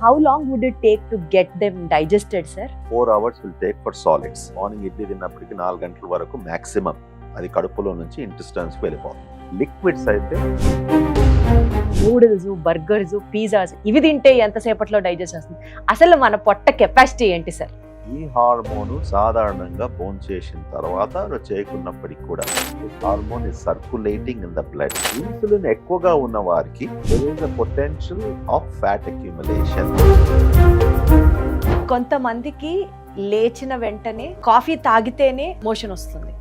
How long would it take to get them digested, sir? 4 hours will take for solids. Morning idli తిన్నప్పటికి 4 గంటల వరకు maximum అది కడుపులో నుంచి ఇంటెస్టైన్స్ కి వెళ్ళిపోతుంది. లిక్విడ్స్ అయితే నూడిల్స్, బర్గర్స్, పిజ్జాస్ ఇవి తింటే ఎంతసేపట్లో డైజెస్ట్ అవుతుంది? అసలు మన పొట్ట కెపాసిటీ ఏంటి సార్? ఈ హార్మోన్ సాధారణంగా బోన్ చేసిన తర్వాత చేయకున్నప్పటికీ కూడా hormone is circulating in the blood. Insulin ఎక్కువగా ఉన్న వారికి there is a potential of fat accumulation. కొంతమందికి లేచిన వెంటనే కాఫీ తాగితేనే మోషన్ వస్తుంది,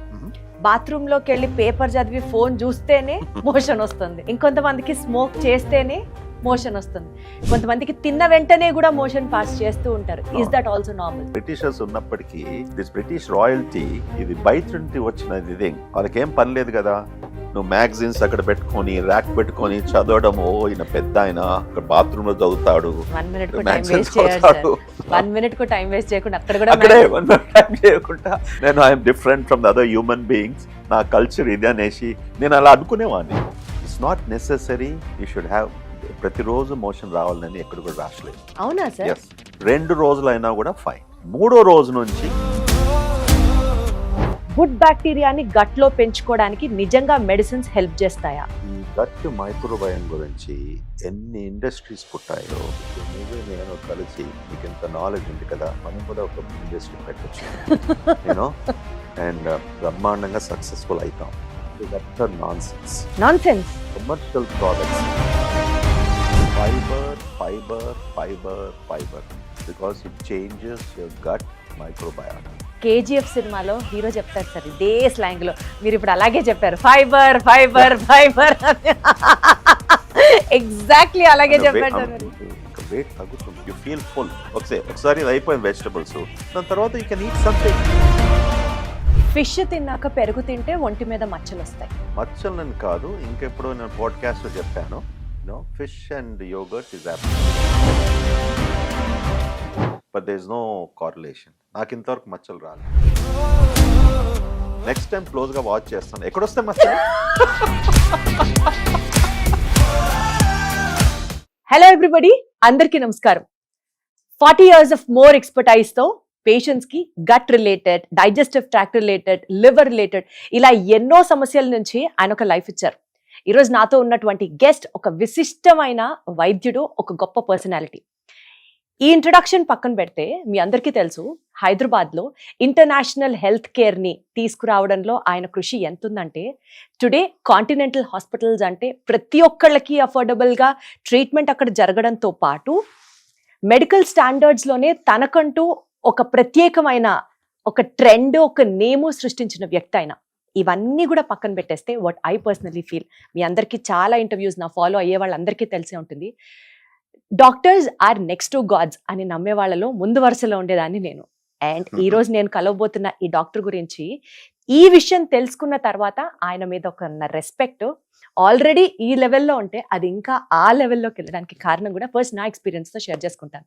బాత్రూమ్ లోకి వెళ్ళి పేపర్ చదివి ఫోన్ చూస్తేనే మోషన్ వస్తుంది, ఇంకొంతమందికి స్మోక్ చేస్తేనే మోషన్ వస్తుంది, కొంతమందికి తిన్న వెంటనే కూడా మోషన్ పాస్ చేస్తూ ఉంటారు. Is that also normal? Britishers ఉన్నప్పటికీ దిస్ బ్రిటిష్ రాయల్టీ ఇది బయట నుండి వచ్చినది. ఇది వాళ్ళకేం పని లేదు కదా, నువ్వు మ్యాగజైన్స్ అక్కడ పెట్టుకొని ర్యాక్ పెట్టుకొని చదవడము. ఈయన పెద్ద ఆయన అక్కడ బాత్రూమ్ లో చదువుతాడు, 1 minute కు టైం వేస్ట్ చేయాలి. 1 minute కు టైం వేస్ట్ చేయకుండా అక్కడ కూడా అక్కడే 1 minute టైం చేయకుండా నేను I'm different from the other human beings, నా కల్చర్ ఇది అనేసి నేను అలా అనుకునేవాడిని. It's not necessary you should have ప్రతిరోజు మోషన్ రావాలని ఎక్కడ కూడా రాసలేదు. అవునా సార్? 2 రోజులైనా కూడా ఫైన్. 3వ రోజు నుంచి గుడ్ బ్యాక్టీరియాని గట్ లో పెంచుకోవడానికి నిజంగా మెడిసిన్స్ హెల్ప్ చేస్తాయా? ఈ గట్ మైక్రోబయం గురించి ఎన్ని ఇండస్ట్రీస్ పుట్టాయో నువ్వే నేను కలిసి మీకు ఎంత నాలెడ్జ్ ఉంది కదా, మనం కూడా ఒక ఇండస్ట్రీ పెట్టచ్చు యూనో అండ్ బ్రహ్మాండంగా సక్సెస్ఫుల్ అవుతాం. Nonsense commercial products fibre fibre fibre fibre because it changes your gut microbiome. KGF సినిమాలో హీరో చెప్తారు సార్ ఇదే స్లాంగ్ లో, మీరు ఇప్పుడు అలాగే చెప్పారు, ఫైబర్ ఫైబర్ ఫైబర్ ఎగ్జాక్ట్లీ అలాగే చెప్పారు. ఇంకా వెయిట్ తగ్గుతుంది, యూ ఫీల్ ఫుల్. ఒకసారి ఇది అయిపోయింది వెజిటబుల్స్, దాని తర్వాత you can eat something. Fish తిన్నాక పెరుగు తింటే ఒంటి మీద మచ్చలు వస్తాయి. మచ్చలని కాదు, ఇంకెప్పుడు నేను పాడ్కాస్ట్ లో చెప్పాను, fish and yogurt is but there is no correlation. నాకు ఇంతవరకు మచ్చలు రాలేదు. నెక్స్ట్ టైం క్లోజ్ గా వాచ్ చేస్తాను, ఎక్కడొస్తే మచ్చలు. హలో ఎవ్రీబడి, అందరికీ నమస్కారం. 40 years of more expertise తో పేషెంట్స్ కి gut related, digestive tract related, liver related ఇలా ఎన్నో సమస్యల నుంచి ఆయన ఒక లైఫ్ ఇచ్చారు. ఈరోజు నాతో ఉన్నటువంటి గెస్ట్ ఒక విశిష్టమైన వైద్యుడు, ఒక గొప్ప పర్సనాలిటీ. ఈ ఇంట్రడక్షన్ పక్కన పెడితే మీ అందరికీ తెలుసు, హైదరాబాద్లో ఇంటర్నేషనల్ హెల్త్ కేర్ని తీసుకురావడంలో ఆయన కృషి ఎంతుందంటే, టుడే కాంటినెంటల్ హాస్పిటల్స్ అంటే ప్రతి ఒక్కళ్ళకి అఫోర్డబుల్గా ట్రీట్మెంట్ అక్కడ జరగడంతో పాటు మెడికల్ స్టాండర్డ్స్లోనే తనకంటూ ఒక ప్రత్యేకమైన ఒక ట్రెండ్, ఒక నేము సృష్టించిన వ్యక్తి ఆయన. ఇవన్నీ కూడా పక్కన పెట్టేస్తే వాట్ ఐ పర్సనలీ ఫీల్, మీ అందరికీ చాలా ఇంటర్వ్యూస్ నా ఫాలో అయ్యే వాళ్ళందరికీ తెలిసే ఉంటుంది, doctors are next to gods అని నమ్మే వాళ్ళలో ముందు వరుసలో ఉండేదాన్ని నేను. అండ్ ఈ రోజు నేను కలవబోతున్న ఈ డాక్టర్ గురించి ఈ విషయం తెలుసుకున్న తర్వాత ఆయన మీద ఒక రెస్పెక్ట్ ఆల్రెడీ ఈ లెవెల్లో ఉంటే అది ఇంకా ఆ లెవెల్లోకి వెళ్ళడానికి కారణం కూడా ఫస్ట్ నా ఎక్స్పీరియన్స్తో షేర్ చేసుకుంటాను.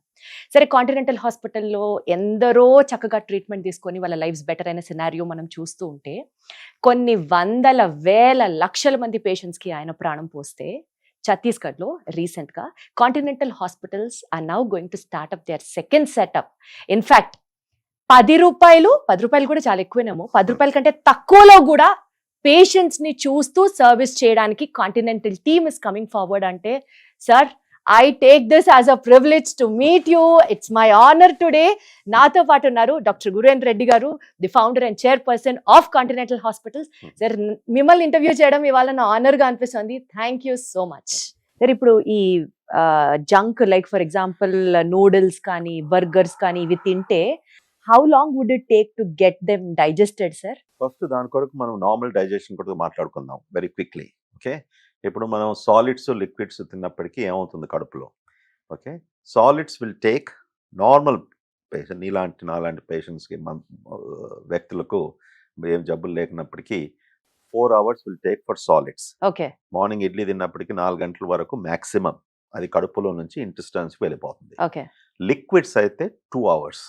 సరే, కాంటినెంటల్ హాస్పిటల్లో ఎందరో చక్కగా ట్రీట్మెంట్ తీసుకొని వాళ్ళ లైఫ్స్ బెటర్ అయిన సినారియో మనం చూస్తూ ఉంటే, కొన్ని వందల వేల లక్షల మంది పేషెంట్స్కి ఆయన ప్రాణం పోస్తే, ఛత్తీస్గఢ్లో రీసెంట్గా continental hospitals are now going to start up their second setup. In fact 10 రూపాయలు కూడా చాలా ఎక్కువేనేమో, 10 రూపాయల కంటే తక్కువలో కూడా పేషెంట్స్ ని చూస్తూ సర్వీస్ చేయడానికి continental team is coming forward. అంటే sir, I take this as a privilege to meet you. It's my honour today. నాతో పాటు ఉన్నారు doctor Gurendra Reddy garu, the founder and chairperson of continental hospitals. Sir, మిమ్మల్ని ఇంటర్వ్యూ చేయడం ఇవాళ నా ఆనర్ గా అనిపిస్తుంది. Thank you so much. Sir, ఇప్పుడు ఈ junk like for example noodles కానీ బర్గర్స్ కానీ ఇవి తింటే how long would it take to get them digested sir? First దాని కొరకు మనం నార్మల్ డైజెషన్ కొరకు మాట్లాడుకుందాం వెరీ క్విక్లీ. ఓకే, ఇప్పుడు మనం సాలిడ్స్ లిక్విడ్స్ తిన్నప్పటికీ ఏమవుతుంది కడుపులో? Okay, solids will take normal patient, నాలాంటి పేషెంట్స్కి వ్యక్తులకు ఏం జబ్బులు లేకున్నప్పటికీ 4 hours will take for solids. Okay, morning idli తిన్నప్పటికీ 4 గంటల వరకు మ్యాక్సిమం అది కడుపులో నుంచి ఇంటెస్టైన్స్కి వెళ్ళిపోతుంది. ఓకే, లిక్విడ్స్ అయితే 2 hours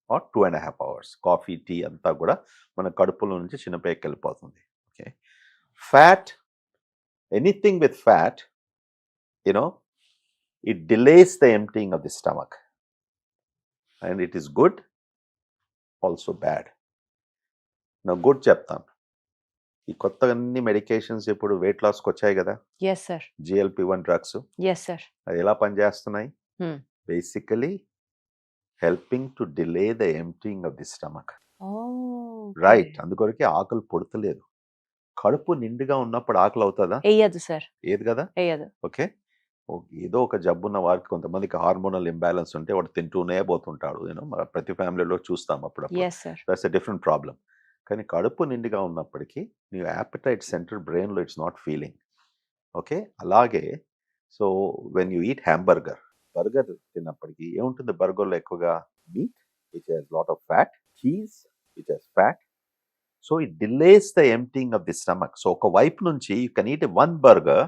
or 2.5 hours. Coffee, tea అంతా కూడా మన కడుపులో నుంచి చిన్నపైకి వెళ్ళిపోతుంది. Okay, fat, anything with fat it delays the emptying of the stomach. And it is good, also bad. Now good చెప్తాను. ఈ కొత్తగా అన్ని మెడికేషన్స్ ఇప్పుడు వెయిట్ లాస్కి వచ్చాయి కదా, yes sir, GLP-1 drugs. Yes sir. అది ఎలా పనిచేస్తున్నాయి? Hmm. Basically helping to delay the emptying of the stomach. Oh, right. అందుకొరకే ఆకలి పుడతలేదు. కడుపు నిండుగా ఉన్నప్పుడు ఆకలి అవుతుందా? వేయదు సార్, ఏది కదా. వేయదు. ఓకే, ఏదో ఒక జబ్బున్న వారికి కొంతమందికి హార్మోనల్ ఇంబ్యాలెన్స్ ఉంటే వాడు తింటూనే పోతుంటాడు. ప్రతి ఫ్యామిలీలో చూస్తాం అప్పుడప్పుడు. Yes sir. That's a different problem. కానీ కడుపు నిండుగా ఉన్నప్పటికీ నీ యాపిటైట్ సెంటర్ బ్రెయిన్లో ఇట్స్ నాట్ ఫీలింగ్. ఓకే, అలాగే so when you eat burger తిన్నప్పటికీ ఏముంటుంది బర్గర్లో? ఎక్కువగా meat which has lot of fat, cheese which has fat. So it delays the emptying of the stomach. So ఒక వైపు నుంచి you can eat one burger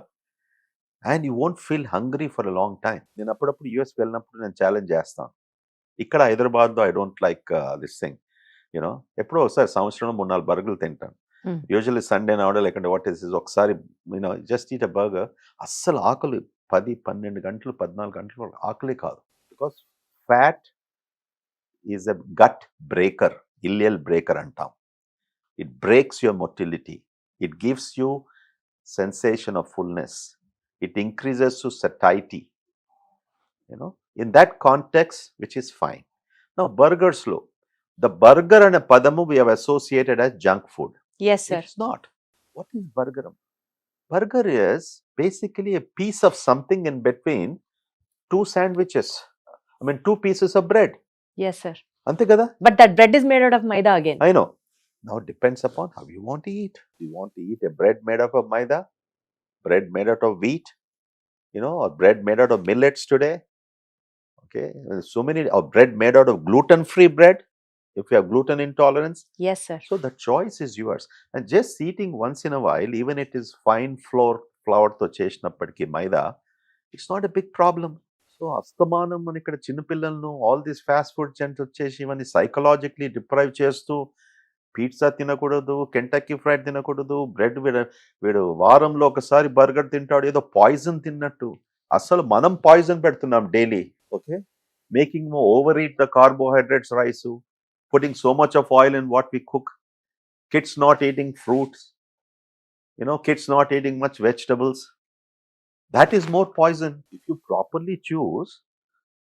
and you won't feel hungry for a long time. నేను అప్పుడప్పుడు US వెళ్ళినప్పుడు నేను challenge చేస్తాను. ఇక్కడ హైదరాబాద్లో I don't like this thing. ఎప్పుడో ఒకసారి సంవత్సరంలో 3-4 బర్గర్లు తింటాను. యూజువల్లీ సండే నాడో లేకుంటే వాట్ ఈస్ ఒకసారి జస్ట్ ఈట్ అ బర్గర్. అస్సలు ఆకలి 10-12 గంటలు 14 గంటలు ఆకలి కాదు. Because fat is a gut breaker, ileal breaker అంటాం. It breaks your motility, it gives you sensation of fullness, it increases to satiety, in that context, which is fine. Now burgers low, the burger and a padamu we have associated as junk food. Yes sir. It's not. What is burger? Burger is basically a piece of something in between two sandwiches. I mean 2 pieces of bread. Yes sir. Ante kada. But that bread is made out of maida again. I know. Now it depends upon how you want to eat. Do you want to eat a bread made up of maida, bread made out of wheat, or bread made out of millets today? Okay, so many, or bread made out of gluten-free bread if you have gluten intolerance. Yes sir. So the choice is yours. And just eating once in a while, even it is fine flour to chesinappatiki maida, it's not a big problem. So astamanam man ikkada chinna pillalnu all these fast food chains vachesi ivanni psychologically deprive chestu pizza తినకూడదు, కెంటక్కీ fried తినకూడదు, bread వీడు వారంలో ఒకసారి burger తింటాడు, ఏదో poison తిన్నట్టు. అసలు మనం పాయిజన్ పెడుతున్నాం daily. Okay, making overeat the carbohydrates, rice, putting so much of oil in what we cook, kids not eating fruits, kids not eating much vegetables. That is more poison. If you properly choose,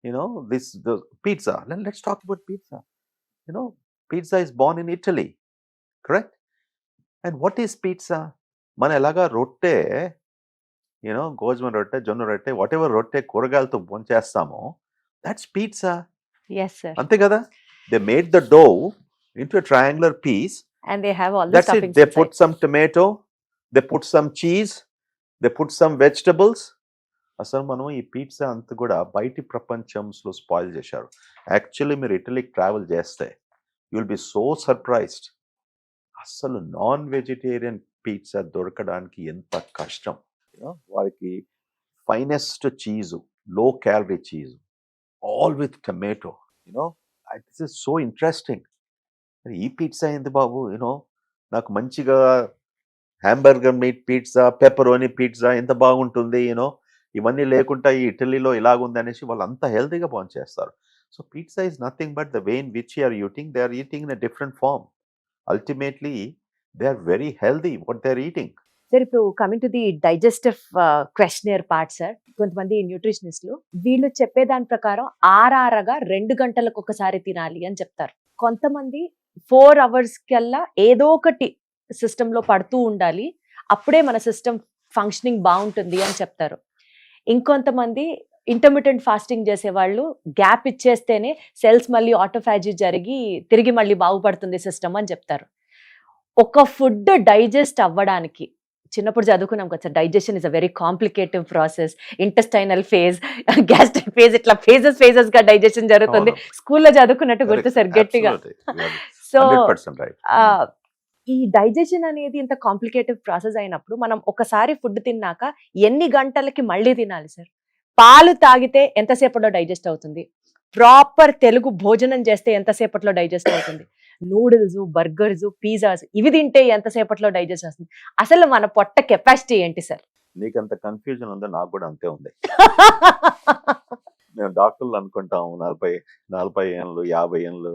the pizza. Let's talk about pizza. Pizza is born in Italy, correct? And what is pizza? Mana elaga rotte, gojma rotte, jonna rotte, whatever rotte కూరగాయలతో bonchestamo, that's pizza. Yes sir. Ante kada. They made the dough into a triangular piece and they have all the that's stuffings it. They inside. put some tomato, they put some cheese, they put some vegetables. అసలు మనం ఈ pizza అంతా కూడా బయటి ప్రపంచంలో spoil చేశారు. Actually మీరు ఇటలీకి travel చేస్తే you will be so surprised. అసలు నాన్ వెజిటేరియన్ పిజ్జా దొరకడానికి ఎంత కష్టం. వారికి finest cheese, low calorie cheese, all with tomato. This is so interesting. ఈ పిజ్జా ఏంది బాబు, నాకు మంచిగా hamburger meet pizza, pepperoni pizza ఎంత బాగుంటుంది, ఇవన్నీ లేకుండా ఈ ఇటలీలో ఇలాగుంది అనేసి వాళ్ళు అంత హెల్తీగా చేస్తారు. So pizza is nothing but the way in which you are eating. They are eating in a different form. Ultimately, they are very healthy what they are eating. Sir ఇప్పుడు coming to the digestive questioner part sir, కొంతమంది న్యూట్రిషనిస్టులు వీళ్ళు చెప్పేదాని ప్రకారం ఆరారగా 2 గంటలకు ఒకసారి తినాలి అని చెప్తారు. కొంతమంది 4 hours కల్లా ఏదో ఒకటి సిస్టంలో పడుతూ ఉండాలి, అప్పుడే మన సిస్టమ్ ఫంక్షనింగ్ బాగుంటుంది అని చెప్తారు. ఇంకొంతమంది ఇంటర్మిటెంట్ ఫాస్టింగ్ చేసేవాళ్ళు గ్యాప్ ఇచ్చేస్తేనే సెల్స్ మళ్ళీ ఆటోఫాజీ జరిగి తిరిగి మళ్ళీ బాగుపడుతుంది సిస్టమ్ అని చెప్తారు. ఒక ఫుడ్ డైజెస్ట్ అవ్వడానికి, చిన్నప్పుడు చదువుకున్నాం కదా sir, digestion is a very complicative process, intestinal phase, gastric phase, ఇట్లా ఫేజెస్ గా డైజెషన్ జరుగుతుంది. స్కూల్లో చదువుకున్నట్టు గుర్తు సార్ గట్టిగా. సో ఈ డైజెషన్ అనేది ఇంత కాంప్లికేటివ్ ప్రాసెస్ అయినప్పుడు మనం ఒకసారి ఫుడ్ తిన్నాక ఎన్ని గంటలకి మళ్ళీ తినాలి సార్? పాలు తాగితే ఎంతసేపట్లో డైజెస్ట్ అవుతుంది? ప్రాపర్ తెలుగు భోజనం చేస్తే ఎంతసేపట్లో డైజెస్ట్ అవుతుంది? నూడిల్స్, బర్గర్స్, పిజ్జాస్ ఇవి తింటే ఎంతసేపట్లో డైజెస్ట్ అవుతుంది? అసలు మన పొట్ట కెపాసిటీ ఏంటి సార్? నీకంత కన్ఫ్యూజన్ ఉందో నాకు కూడా అంతే ఉంది. మేము డాక్టర్లు అనుకుంటాం 40 ఏళ్ళు 50 ఏళ్ళు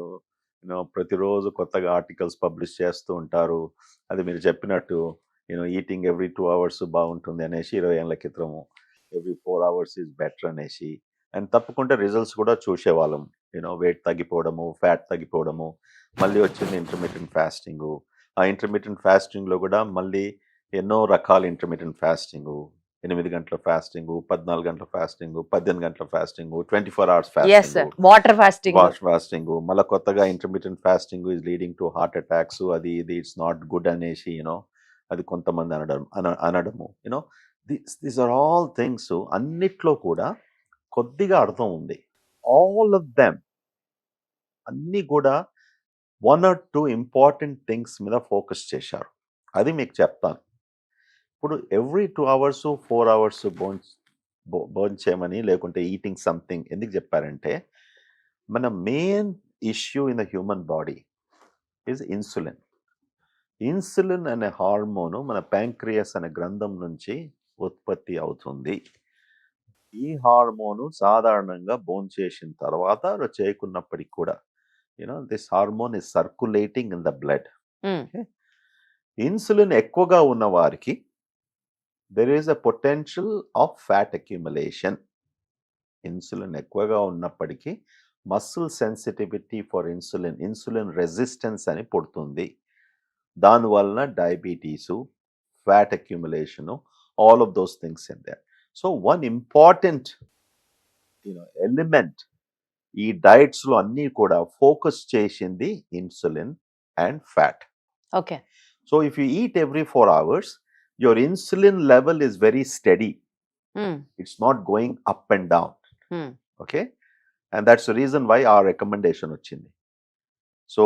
ప్రతిరోజు కొత్తగా ఆర్టికల్స్ పబ్లిష్ చేస్తూ ఉంటారు. అది మీరు చెప్పినట్టు ఈటింగ్ ఎవ్రీ 2 hours బాగుంటుంది అనేసి 20 ఏళ్ళ క్రితము, ఎవ్రీ 4 hours ఈజ్ బెటర్ అనేసి. అండ్ తప్పకుండా రిజల్ట్స్ కూడా చూసేవాళ్ళం. వెయిట్ తగ్గిపోవడము, ఫ్యాట్ తగ్గిపోవడము. మళ్ళీ వచ్చింది ఇంటర్మీడియట్ ఫాస్టింగ్. ఆ ఇంటర్మీడియట్ ఫాస్టింగ్లో కూడా మళ్ళీ ఎన్నో రకాల ఇంటర్మీడియట్ ఫాస్టింగ్, 8 గంటల ఫాస్టింగ్, 14 గంటల ఫాస్టింగ్, 18 గంటల fasting, 24 hours yes sir, fasting, water fasting. Fasting. మళ్ళీ కొత్తగా intermediate fasting is leading to heart attacks, అది ఇది ఇట్స్ నాట్ గుడ్ అనేసి అది కొంతమంది అనడము. These are all things. అన్నిట్లో కూడా కొద్దిగా అర్థం ఉంది. ఆల్ ఆఫ్ దెమ్ అన్నీ కూడా 1 or 2 ఇంపార్టెంట్ థింగ్స్ మీద ఫోకస్ చేశారు. అది మీకు చెప్తాను. ఇప్పుడు ఎవ్రీ 2 hours 4 hours భోంచేయమని లేకుంటే ఈటింగ్ సంథింగ్ ఎందుకు చెప్పారంటే, మన main issue in the human body is insulin. Insulin అనే హార్మోను మన ప్యాంక్రియాస్ అనే గ్రంథం నుంచి ఉత్పత్తి అవుతుంది. ఈ హార్మోను సాధారణంగా భోంచేసిన తర్వాత చేయకున్నప్పటికి కూడా this hormone is circulating in the blood. Insulin ఎక్కువగా ఉన్న వారికి there is a potential of fat accumulation. Insulin ఎక్కువగా ఉన్నప్పటికీ muscle sensitivity for insulin resistance అని పుడుతుంది. దానివలన diabetes, fat accumulation, all of those things in there. So one important element ఈ డైట్స్లో అన్నీ కూడా ఫోకస్ చేసింది insulin and fat. Okay. So if you eat every 4 hours, your insulin level is very steady. It's not going up and down. Okay, and that's the reason why our recommendation ochindi. So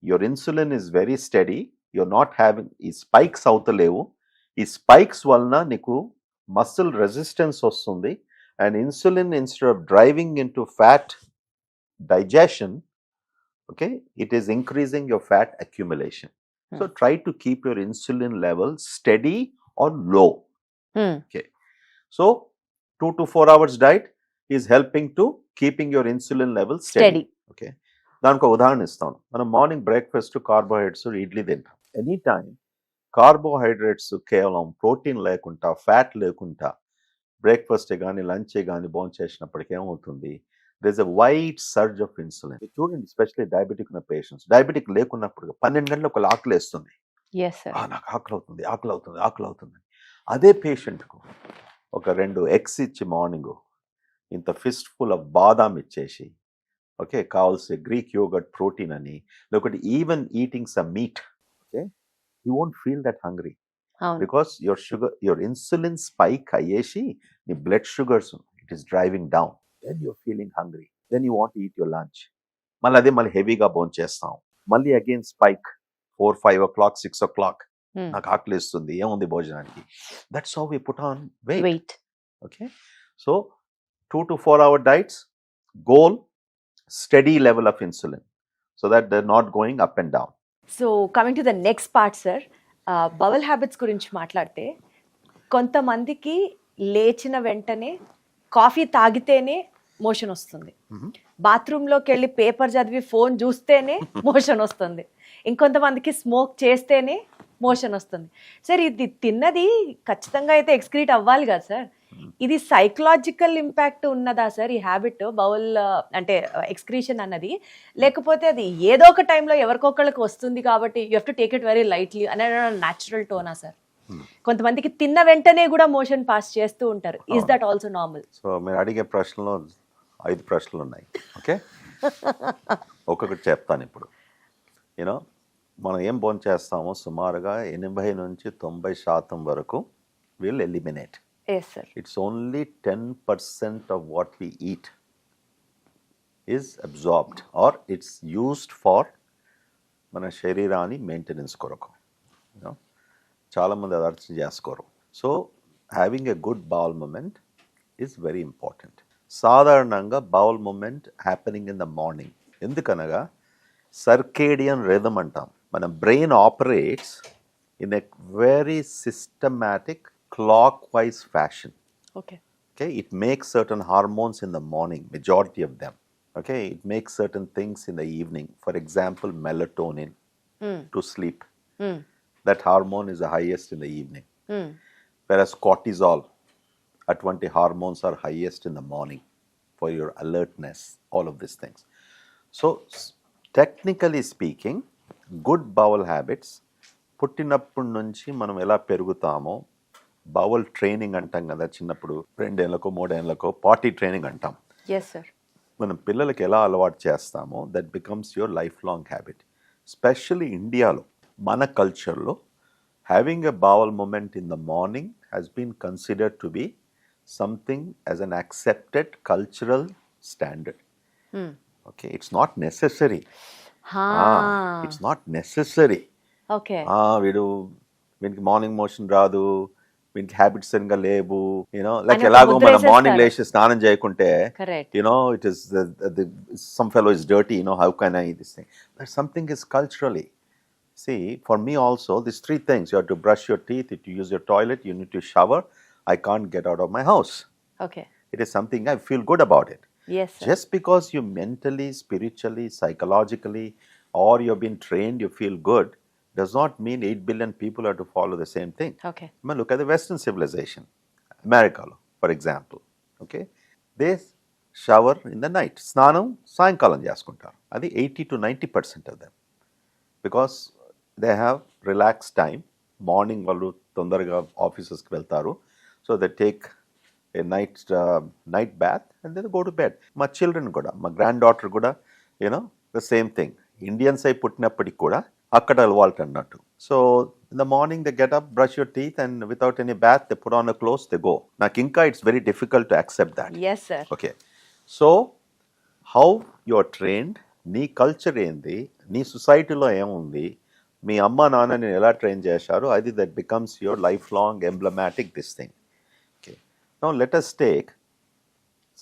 your insulin is very steady. You're not having spikes avutalevu. Ee spikes valna niku muscle resistance vastundi, and insulin, instead of driving into fat digestion, okay, it is increasing your fat accumulation. So try to keep your insulin level steady or low. Okay. So 2 to 4 hours diet is helping to keeping your insulin level steady. Okay. దానికి ఉదాహరణ ఇస్తాను. మనం morning breakfast carbohydrates idli తింటాం. Any time carbohydrates కేవలం protein లేకుండా, fat లేకుండా breakfast కానీ lunch కానీ భోజనం చేసినప్పటికీ ఏమవుతుంది, there is a wide surge of insulin. చూడండి, ఎస్పెషల్లీ డయాబెటిక్ ఉన్న పేషెంట్స్, డయాబెటిక్ లేకున్నప్పుడు 12 గంటలకు ఒక ఆకలి వేస్తుంది. నాకు ఆకలి అవుతుంది. అదే పేషెంట్కు ఒక 2 eggs ఇచ్చి మార్నింగ్ ఇంత ఫిస్ట్ ఫుల్ ఆఫ్ బాదాం ఇచ్చేసి, ఓకే, కావాల్సి గ్రీక్ యోగర్ట్ ప్రోటీన్ అని, లేకపోతే even eating some meat, okay, you won't feel that hungry because your insulin spike అయ్యేసి నీ blood sugars it is driving down. Then you're feeling hungry. Then you want to eat your lunch. మళ్ళీ హెవీగా భోజనం చేస్తాం. మళ్ళీ again spike 4, 5 o'clock, 6 o'clock. నాకు ఆకలి ఇస్తుంది, ఏముంది భోజనానికి. That's how we put on weight. Okay. So 2 to 4 hour diets, goal, steady level of insulin so that they're not going up and down. So coming to the next part, sir, bowel habits గురించి మాట్లాడితే, కొంతమందికి లేచిన వెంటనే coffee తాగితేనే motion వస్తుంది, బాత్రూంలోకి వెళ్ళి paper చదివి ఫోన్ చూస్తేనే మోషన్ వస్తుంది, ఇంకొంతమందికి స్మోక్ చేస్తేనే మోషన్ వస్తుంది. సార్, ఇది తిన్నది ఖచ్చితంగా అయితే ఎక్స్క్రీట్ అవ్వాలి కదా సార్, ఇది సైకలాజికల్ ఇంపాక్ట్ ఉన్నదా సార్ ఈ హ్యాబిట్, బౌల్ అంటే ఎక్స్క్రీషన్ అన్నది, లేకపోతే అది ఏదో ఒక టైంలో ఎవరికొకళ్ళకి వస్తుంది కాబట్టి you have to take it very lightly అనే న్యాచురల్ టోనా సార్? కొంతమందికి తిన్న వెంటనే కూడా మోషన్ పాస్ చేస్తూ ఉంటారు. Is that also normal? So మీరు అడిగే ప్రశ్నలో 5 ప్రశ్నలు ఉన్నాయి. ఓకే, ఒక్కొక్కటి చెప్తాను. ఇప్పుడు మనం ఏం భోజనం చేస్తామో సుమారుగా 80 నుంచి 90% వరకు will eliminate. It's only 10% of what we eat is absorbed or it's used for మన శరీరాన్ని మెయింటెనెన్స్ కొరకు. చాలామంది అది అర్థం చేసుకోరు. So having a good bowel movement is very important. సాధారణంగా bowel movement happening in the morning. ఎందుకనగా సర్కేడియన్ రిథమ్ అంటాం. మన brain operates in a very systematic clockwise fashion. Okay. Okay, it makes certain hormones in the morning, majority of them. Okay, it makes certain things in the evening. For example, melatonin to sleep. That hormone is the highest in the evening. Whereas cortisol, అటువంటి hormones are highest in the morning for your alertness, all of this things. So technically speaking, good bowel habits పుట్టినప్పటి నుంచి మనం ఎలా పెరుగుతామో, bowl training అంటాం కదా, చిన్నప్పుడు 2 ఏళ్ళకో 3 ఏళ్ళకో పాటీ ట్రైనింగ్ అంటాం. Yes sir. మనం పిల్లలకి ఎలా అలవాటు చేస్తామో that becomes your life long habit. Specially ఇండియాలో మన కల్చర్లో having a bowel movement in the morning has been considered to be something as an accepted cultural standard. Okay, it's not necessary. It's not necessary. Okay. వీనికి morning motion రాదు, వీనికి habits సరిగ్గా లేవు, you know like ఎలాగో మనం morning లేచి స్నానం చేయకుంటే, you know it is some fellow is dirty, you know how can I this thing, but something is culturally. See, for me also, these 3 things: you have to brush your teeth, you have to use your toilet, you need to shower. I can't get out of my house. Okay. It is something I feel good about it. Yes, sir. Just because you mentally, spiritually, psychologically, or you've been trained, you feel good, does not mean 8 billion people have to follow the same thing. Okay. I mean, look at the Western civilization. America, for example. Okay. They shower in the night. Snanam, sayankalam cheskuntaru. Adi 80 to 90% of them. Because they have relaxed time. Morning vallu tondaraga offices ki veltaru. So they take a night bath and then go to bed. My children kuda, my granddaughter kuda, you know, the same thing. Indians ay puttinappadiki kuda akkada alvaatu annattu. So in the morning they get up, brush your teeth, and without any bath they put on a clothes, they go. Naku inka it's very difficult to accept that. Yes, sir. Okay. So how you are trained, నీ culture ఏంది, నీ సొసైటీలో ఏముంది, మీ అమ్మ నాన్నని ఎలా train చేశారు, అది that becomes your life long emblematic this thing. Okay. Now let us take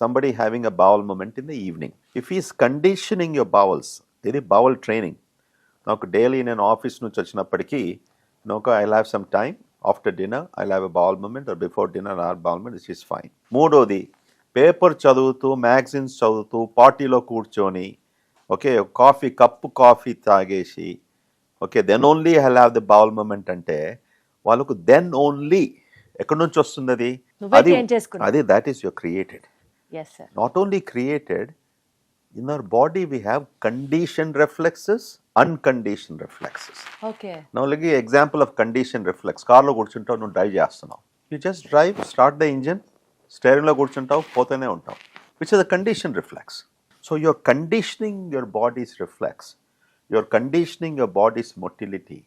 somebody having a bowel movement in the evening. If he is conditioning your bowels, ఇది bowel training. నాకు డైలీ నేను office నుంచి వచ్చినప్పటికీ నాకు I have some time after dinner I have a bowel movement, or before dinner or bowel movement, this is fine. మూడోది, paper చదువుతూ magazines చదువుతూ పార్టీలో కూర్చొని, ఓకే, కప్పు కాఫీ తాగేసి, okay, then only I have the bowel movement అంటే వాళ్ళకు then only ఎక్కడి నుంచి వస్తుంది అది? అది that is your created. Yes, sir. Not only created, in our body we have conditioned reflexes, unconditioned reflexes. Okay. Now look at example of conditioned reflex. కార్లో కూర్చుంటావు, నువ్వు డ్రైవ్ చేస్తున్నావు, you just drive, start the engine, స్టీరింగ్లో కూర్చుంటావు, పోతూనే ఉంటావు, which is a conditioned reflex. So you're conditioning your body's reflex, you're conditioning your body's motility.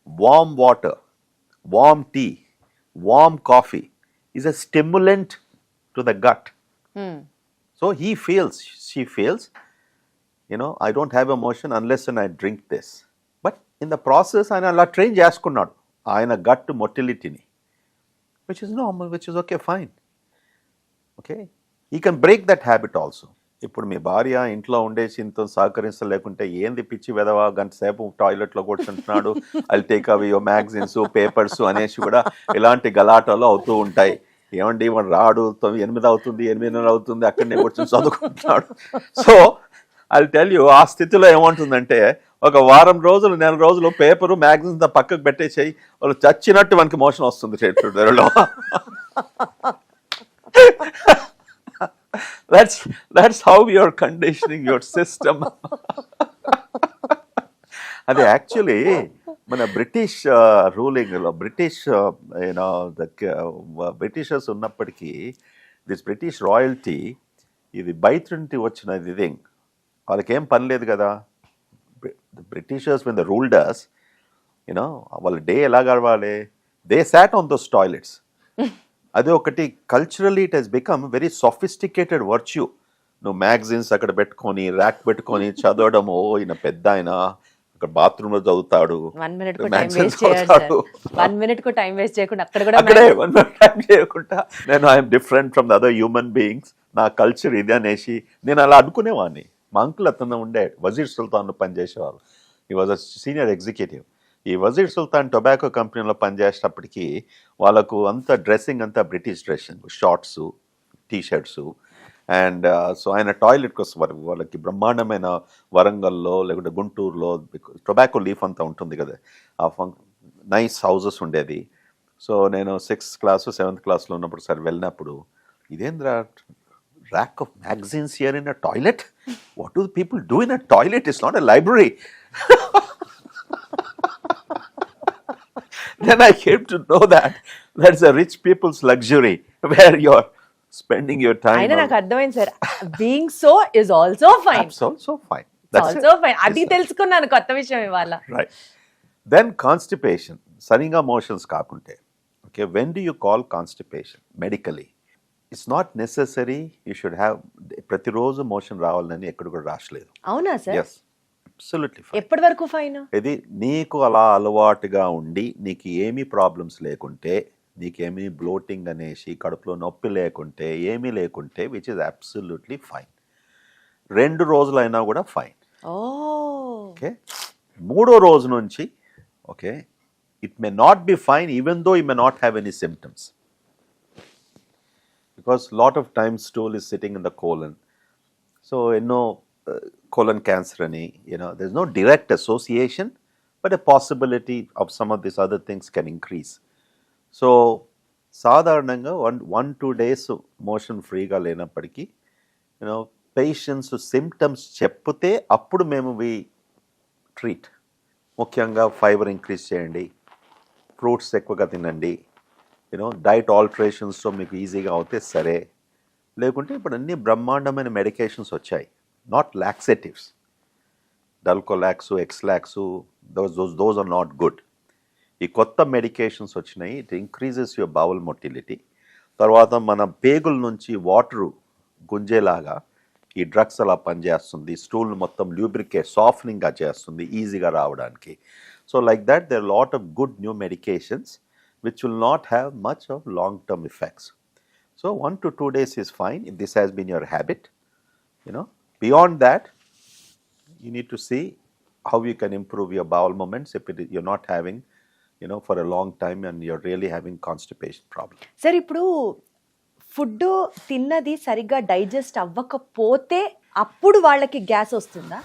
Warm water, warm tea, warm coffee is a stimulant to the gut. So he feels, she feels, you know, I don't have emotion unless and I drink this. But in the process, ఆయన అలా train చేసుకున్నాడు ఆయన gut మొటిలిటీని, which is normal, which is okay, fine. Okay, he can break that habit also. ఇప్పుడు మీ భార్య ఇంట్లో ఉండేసి ఇంత సహకరించలేకుంటే, ఏంది పిచ్చి వెదవా గంట సేపు టాయిలెట్లో కూర్చుంటున్నాడు, I take away your magazines papers అనేసి కూడా ఇలాంటి గలాటాలు అవుతూ ఉంటాయి. ఏమండి వాడు రాడు, 8 అవుతుంది, 8:30 అవుతుంది, అక్కడనే కూర్చొని చదువుకుంటున్నాడు. సో ఐ టెల్ యూ, ఆ స్థితిలో ఏమంటుందంటే, ఒక వారం రోజులు, నెల రోజులు పేపరు మ్యాగజైన్స్ పక్కకు పెట్టేసేయి, వాళ్ళు చచ్చినట్టు మనకి మోషన్ వస్తుంది చేతుల్లో. That's how you're conditioning your system. అది యాక్చువల్లీ మన బ్రిటిష్ రూలింగ్లో, బ్రిటిష్ యూనో బ్రిటిషర్స్ ఉన్నప్పటికీ, దిస్ బ్రిటిష్ రాయల్టీ, ఇది బయట నుండి వచ్చినది. ఇది వాళ్ళకేం పని లేదు కదా. Britishers when they ruled us, you know, వాళ్ళ డే ఎలా గడవాలి, they sat on those toilets. అది ఒకటి culturally it has become very sophisticated virtue. నువ్వు మ్యాగజైన్స్ అక్కడ పెట్టుకొని, ర్యాక్ పెట్టుకొని చదవడము, ఈయన పెద్ద ఆయన అక్కడ బాత్రూంలో చదువుతాడు, 1 minute టైం వేస్ట్ చేయకుండా అక్కడే 1 minute టైం చేయకుండా, నేను I'm different from the other human beings, నా కల్చర్ ఇది అనేసి నేను అలా అనుకునేవాడిని. మా అంకుల్ అతను ఉండే వజీర్ సుల్తాన్ పనిచేసేవారు, he was a senior executive. ఈ వజీర్ సుల్తాన్ టొబాకో కంపెనీలో పనిచేసేటప్పటికి వాళ్ళకు అంత డ్రెస్సింగ్ అంతా British dressing, shorts, T shirts. And so ఆయన టాయిలెట్కి వస్తారు వాళ్ళకి బ్రహ్మాండమైన వరంగల్లో లేకుంటే గుంటూరులో టొబాకో లీఫ్ అంతా ఉంటుంది కదా, ఆ నైస్ హౌసెస్ ఉండేది. సో నేను 6th క్లాస్ 7th క్లాస్లో ఉన్నప్పుడు సార్ వెళ్ళినప్పుడు, ఇదేంద్రా rack of magazines here in a toilet? What do the people do in a toilet? It's not a library. Then I came to know that that's a rich people's luxury where you're spending your time. అయినా నాకు అర్థమైంది sir, being so is also fine. That's also fine. That's also it. Fine. అది Yes, sir. తెలుసుకున్నాను కొత్త విషయం ఇవాళ. Right. Then constipation. సరిగా motions కాకుంటే. Okay, when do you call constipation medically? It's not necessary you should have ప్రతిరోజు motion రావాలని ఎక్కడ కూడా రాసలేదు. అవునా సార్? Yes, absolutely fine. ఎప్పటి వరకు ఫైన్? ఇది నీకు అలా అలవాటుగా ఉండి నీకు ఏమీ ప్రాబ్లమ్స్ లేకుంటే, నీకేమీ బ్లోటింగ్ అనేసి కడుపులో నొప్పి లేకుంటే, ఏమీ లేకుంటే, విచ్ ఇస్ అబ్సల్యూట్లీ ఫైన్. 2 రోజులైనా కూడా ఫైన్. ఓ ఓకే, 3వ రోజు నుంచి okay it may not be fine even though you may not have any symptoms, because lot of times stool is sitting in the colon. So ఎన్నో colon cancer అని, there's no direct association, but a possibility of some of these other things can increase. So సాధారణంగా 1-2 days motion ఫ్రీగా లేనప్పటికీ patients symptoms చెప్తే అప్పుడు మేము treat. ముఖ్యంగా fibre increase చేయండి, ఫ్రూట్స్ ఎక్కువగా తినండి, డైట్ ఆల్టరేషన్స్తో మీకు ఈజీగా అవుతే సరే. లేకుంటే ఇప్పుడు అన్ని బ్రహ్మాండమైన మెడికేషన్స్ వచ్చాయి, not laxatives. Dulcolax, ExLax, those are not good. ఈ కొత్త మెడికేషన్స్ వచ్చినాయి, it increases your bowel motility. తర్వాత మన పేగుల నుంచి వాటరు గుంజేలాగా ఈ డ్రగ్స్ అలా పనిచేస్తుంది, స్టూల్ మొత్తం ల్యూబ్రికేట్ సాఫ్ట్నింగ్గా చేస్తుంది ఈజీగా రావడానికి. So like that there lot of good new medications which will not have much of long-term effects. So 1 to 2 days is fine if this has been your habit. Beyond that, you need to see how you can improve your bowel movements if you're not having, for a long time and you're really having constipation problem. Sir, ఇప్పుడు food తిన్నది సరిగ్గా digest అవ్వకపోతే అప్పుడు వాళ్ళకి gas వస్తుందా?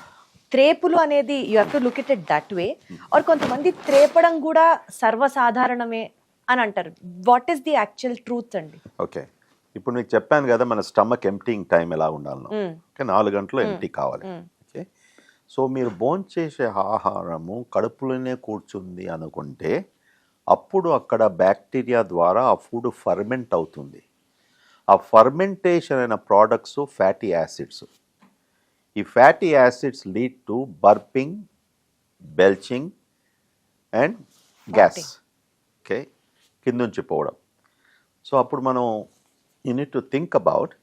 త్రేపులు అనేది you have to look it that way, or కొంతమంది త్రేపడం కూడా సర్వసాధారణమే అని అంటారు. What is the actual truth అండి? ఓకే, ఇప్పుడు నీకు చెప్పాను కదా మన స్టమక్ ఎంప్టీయింగ్ టైం ఎలా ఉండాలనో. ఓకే, 4 గంటలు ఎంప్టీ కావాలి. ఓకే, సో మీరు భోంచేసే ఆహారము కడుపులోనే కూర్చుంది అనుకుంటే అప్పుడు అక్కడ బ్యాక్టీరియా ద్వారా ఆ ఫుడ్ ఫర్మెంట్ అవుతుంది. ఆ ఫర్మెంటేషన్ అయిన ప్రోడక్ట్స్ ఫ్యాటీ యాసిడ్స్. ఈ fatty acids lead to burping, belching and gas. Okay, కింద నుంచి పోవడం. సో అప్పుడు మనం you need to think about,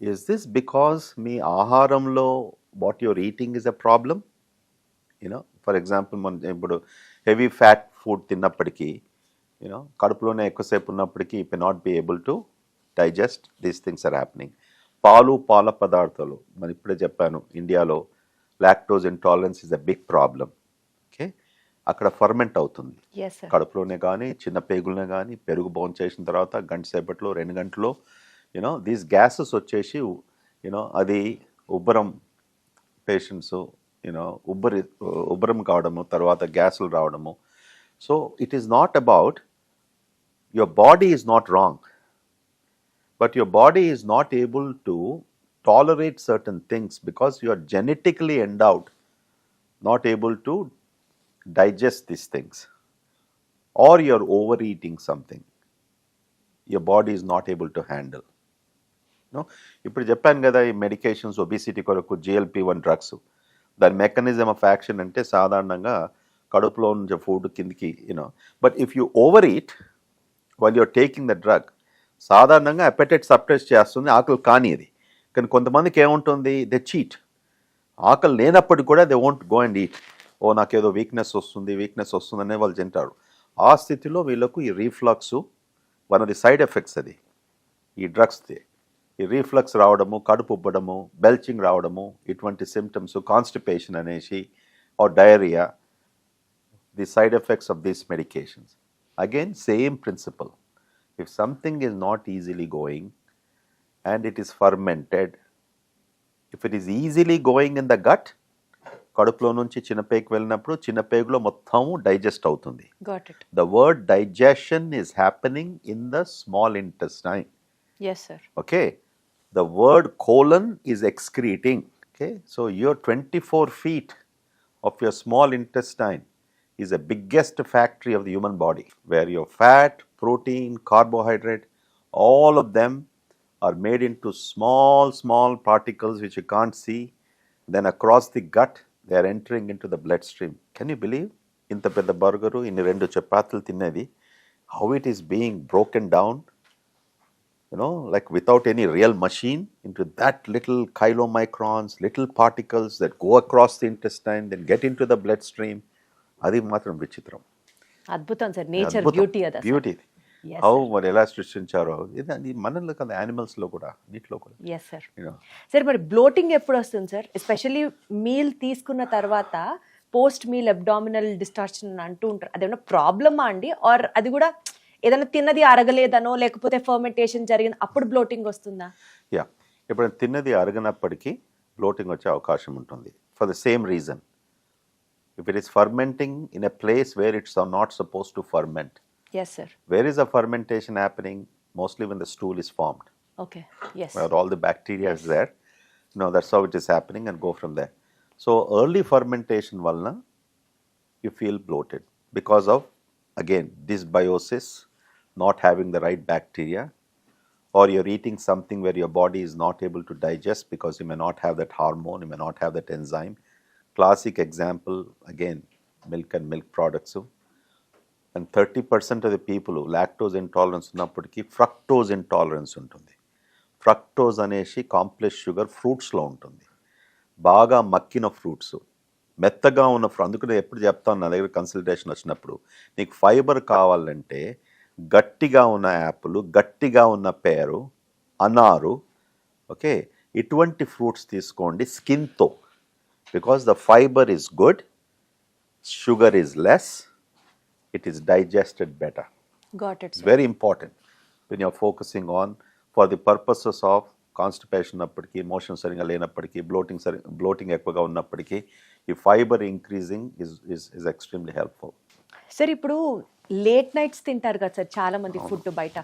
is this because మీ ఆహారంలో what your eating is a problem? For example మనం ఇప్పుడు హెవీ ఫ్యాట్ ఫుడ్ తిన్నప్పటికీ, కడుపులోనే ఎక్కువసేపు ఉన్నప్పటికీ you can not be able to digest, these things are happening. పాల పదార్థాలు మరి ఇప్పుడే చెప్పాను, ఇండియాలో lactose intolerance is a big problem. Okay, అక్కడ ఫర్మెంట్ అవుతుంది కడుపులోనే కానీ చిన్న పేగులనే కానీ. పెరుగు బౌన్ చేసిన తర్వాత 1 గంట సేపట్లో 2 గంటలో దీస్ గ్యాసెస్ వచ్చేసి అది ఉబ్బరం, పేషెంట్స్ ఉబ్బరం కావడము, తర్వాత గ్యాసులు రావడము. So it is not about your body is not wrong, but your body is not able to tolerate certain things because you are genetically endowed not able to digest these things, or you are overeating something your body is not able to handle. ఇప్పుడు చెప్పాను కదా ఈ medications obesity కొరకు GLP-1 drugs, దాని mechanism of action అంటే సాధారణంగా కడుపులో నుంచి ఫుడ్ కిందికి but if you overeat while you're taking the drug సాధారణంగా అపెటైట్ సప్రెస్ చేస్తుంది, ఆకలి కానీ అది. కానీ కొంతమందికి ఏముంటుంది, దే చీట్. ఆకలి లేనప్పటికీ కూడా they won't go and eat. నాకేదో వీక్నెస్ వస్తుందనే వాళ్ళు తింటారు. ఆ స్థితిలో వీళ్ళకు ఈ reflux one of the side effects అది ఈ డ్రగ్స్ది. ఈ రీఫ్లక్స్ రావడము, కడుపు ఉబ్బడము, బెల్చింగ్ రావడము, ఇటువంటి సిమ్టమ్స్, కాన్స్టిపేషన్ అనేసి or diarrhoea, the side effects of these medications. Again, same principle. If something is not easily going and it is fermented, if it is easily going in the gut, కడుపులో నుంచి చిన్నపేగు వెళ్ళినప్పుడు చిన్నపేగులో మొత్తం digest అవుతుంది. Got it. The word digestion is happening in the small intestine. Yes, sir. Okay. The word colon is excreting. Okay. So your 24 feet of your small intestine is the biggest factory of the human body, where your fat, protein, carbohydrate, all of them are made into small particles which you can't see. Then across the gut, they are entering into the bloodstream. Can you believe? Inta pedda burgeru, inni rendu chapatulu tinnedi, how it is being broken down, like without any real machine, into that little chylomicrons, little particles that go across the intestine, then get into the bloodstream. అది మాత్రం విచిత్రం. అద్భుతం sir, nature beauty అది. Beauty how మరి ఎలా సృష్టించారో ఇది మనలో కదా, యానిమల్స్లో కూడా, నీటిలో కూడా. Yes sir. సార్ మరి బ్లోటింగ్ ఎప్పుడు వస్తుంది సార్? ఎస్పెషల్లీ మీల్ తీసుకున్న తర్వాత పోస్ట్ మీల్ అబ్డామినల్ డిస్టార్షన్ అంటూ ఉంటారు, అదేమన్నా ప్రాబ్లమా అండి? ఆర్ అది కూడా ఏదైనా తిన్నది అరగలేదనో లేకపోతే ఫర్మెంటేషన్ జరిగింది అప్పుడు బ్లోటింగ్ వస్తుందా? యా, ఇప్పుడు తిన్నది అరగనప్పటికీ బ్లోటింగ్ వచ్చే అవకాశం ఉంటుంది. For the same reason, if it is fermenting in a place where it's not supposed to ferment. Yes, sir. Where is the fermentation happening? Mostly when the stool is formed. Okay. Yes. Where all the bacteria is there. That's how it is happening, and go from there. So early fermentation valna you feel bloated because of, again, dysbiosis, not having the right bacteria, or you're eating something where your body is not able to digest because you may not have that hormone, you may not have that enzyme. Classic example, again, milk and milk products. And 30% of the people who lactose intolerance ఉన్నప్పటికీ fructose intolerance ఉంటుంది. Fructose అనేసి complex sugar ఫ్రూట్స్లో ఉంటుంది. బాగా Makkina fruits, మెత్తగా ఉన్న అందుకనే ఎప్పుడు చెప్తాను నా దగ్గర కన్సల్టేషన్ వచ్చినప్పుడు, నీకు ఫైబర్ కావాలంటే గట్టిగా ఉన్న యాపిల్, గట్టిగా ఉన్న పేరు, అనారు, ఓకే, ఇటువంటి ఫ్రూట్స్ తీసుకోండి స్కిన్తో. Because the fiber is good, sugar is less, it is digested better. Got it, sir. Very important when you're focusing on, for the purposes of constipation అప్పటికి, మోషన్ సరిగా లేనప్పటికీ, బ్లోటింగ్ ఎక్కువగా ఉన్నప్పటికీ, ఈ fibre increasing is extremely helpful. Sir ఇప్పుడు late nights తింటారు కదా sir చాలా మంది ఫుడ్ బయట,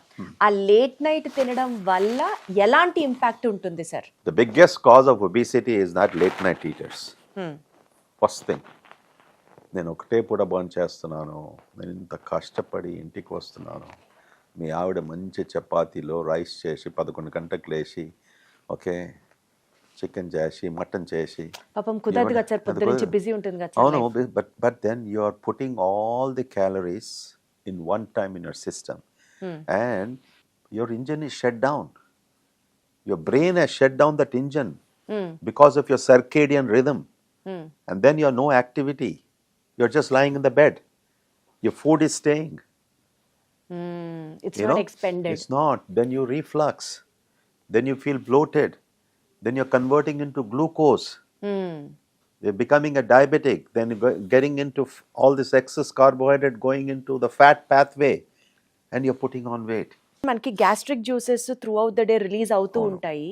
ఆ లేట్ నైట్ తినడం వల్ల ఎలాంటి ఇంపాక్ట్ ఉంటుంది sir? The biggest cause of obesity is not late night eaters. First thing, నేను ఒకటే పూట భోంచేస్తున్నాను, నేను ఇంత కష్టపడి ఇంటికి వస్తున్నాను, మీ ఆవిడ మంచి చపాతీలో రైస్ చేసి 11 గంటలకు లేచి, ఓకే, చికెన్ చేసి, మటన్ చేసి, పాపం కుదరదు కదా సార్, పొద్దు నుంచి బిజీ ఉంటుంది కదా. అవును, but then you are putting all the calories in one time in your system, and your engine is shut down. Your brain has shut down that engine because of your circadian rhythm. And then you have no activity. You're just lying in the bed. Your food is staying. It's not expended. It's not. Then you reflux. Then you feel bloated. Then you're converting into glucose. You're becoming a diabetic. Then you're getting into all this excess carbohydrate going into the fat pathway. And you're putting on weight. మనకి gastric juices through out the day release అవుతూ ఉంటాయి.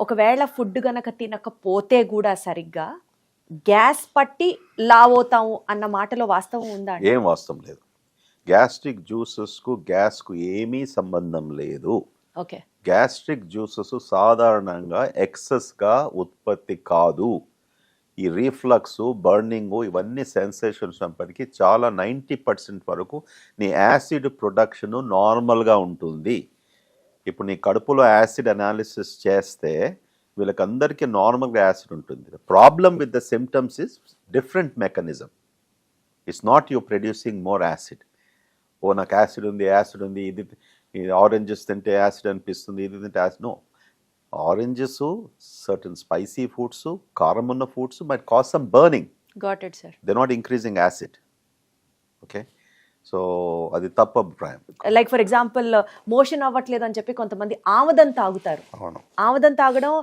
ఒకవేళ food గనక తినకపోతే కూడా సరిగ్గా gas పట్టి లావ్ అవుతాము అన్న మాటలో వాస్తవం ఉందా? ఏం వాస్తవం లేదు. గ్యాస్ట్రిక్ జ్యూసెస్కు గ్యాస్కు ఏమీ సంబంధం లేదు. ఓకే, గ్యాస్ట్రిక్ జ్యూసెస్ సాధారణంగా ఎక్సెస్గా ఉత్పత్తి కాదు. ఈ రీఫ్లక్స్, బర్నింగ్, ఇవన్నీ సెన్సేషన్స్ ఉన్నప్పటికీ చాలా 90% వరకు నీ యాసిడ్ ప్రొడక్షన్ నార్మల్గా ఉంటుంది. ఇప్పుడు నీ కడుపులో యాసిడ్ అనాలిసిస్ చేస్తే వీళ్ళకందరికీ నార్మల్గా యాసిడ్ ఉంటుంది. Problem with the symptoms is different mechanism. It's not you producing more acid. ఓ నాకు యాసిడ్ ఉంది, ఇది ఆరెంజెస్ తింటే యాసిడ్ అనిపిస్తుంది, ఇది తింటే acid. No, oranges, certain spicy foods, కారం ఉన్న foods might cause some burning. Got it, sir. They're not increasing acid. Okay, so అది తప్పు అభిప్రాయం. లైక్ ఫర్ ఎగ్జాంపుల్ మోషన్ అవ్వట్లేదు అని చెప్పి కొంతమంది ఆముదం తాగుతారు. ఆముదం తాగడం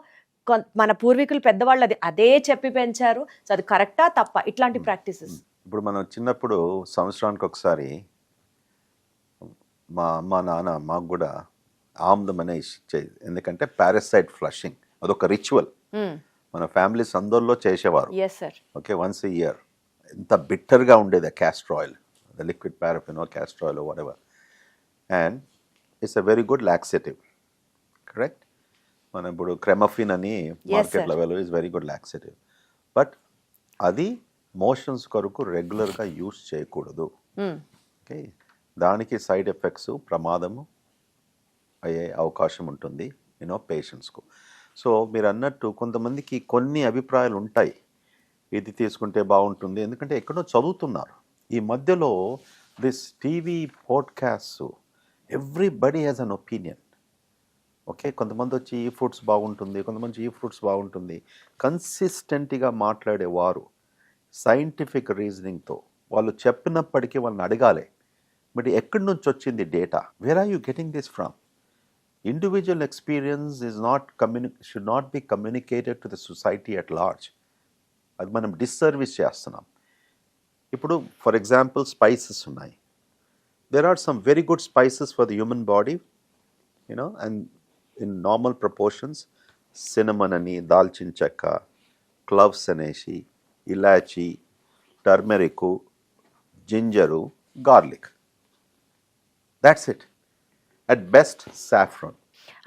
మన పూర్వీకులు పెద్దవాళ్ళు అదే చెప్పి పెంచారు. సో అది కరెక్టా తప్ప ఇట్లాంటి ప్రాక్టీసెస్? ఇప్పుడు మనం చిన్నప్పుడు సంవత్సరానికి ఒకసారి మా అమ్మ నాన్న మాకు కూడా ఆమ్దం అనే ఇచ్చేది, ఎందుకంటే పారాసైట్ ఫ్లషింగ్ అదొక రిచువల్ మన ఫ్యామిలీస్ అందరిలో చేసేవారు. Yes sir. Okay, once a year. ఎంత బిట్టర్గా ఉండేది castor oil, the liquid paraffin castor oil whatever, and it's a very good laxative. Correct. మనం ఇప్పుడు క్రెమఫిన్ అని market level is very good laxative. But అది మోషన్స్ కొరకు రెగ్యులర్గా యూస్ చేయకూడదు. ఓకే, దానికి సైడ్ ఎఫెక్ట్స్ ప్రమాదము అయ్యే అవకాశం ఉంటుంది పేషెంట్స్కు. సో మీరు అన్నట్టు కొంతమందికి కొన్ని అభిప్రాయాలు ఉంటాయి, ఇది తీసుకుంటే బాగుంటుంది, ఎందుకంటే ఎక్కడో చదువుతున్నారు. ఈ మధ్యలో this TV podcast everybody has an opinion. Okay, కొంతమంది వచ్చి ఈ ఫ్రూట్స్ బాగుంటుంది, కొంతమంది ఈ ఫ్రూట్స్ బాగుంటుంది. కన్సిస్టెంట్గా మాట్లాడేవారు సైంటిఫిక్ రీజనింగ్తో వాళ్ళు చెప్పినప్పటికీ వాళ్ళని అడగాలి, బట్ ఎక్కడి నుంచి వచ్చింది data, where are you getting this from? Individual experience should not be communicated to the society at large. అది మనం డిస్సర్వీస్ చేస్తున్నాం. ఇప్పుడు ఫర్ ఎగ్జాంపుల్ స్పైసెస్ ఉన్నాయి. there are some very good spices for the human body, and in normal proportions. cinnamon అని, దాల్చిన చెక్క, cloves అనేసి, ఇలాచి, turmeric, ginger, garlic. that's it. at best saffron.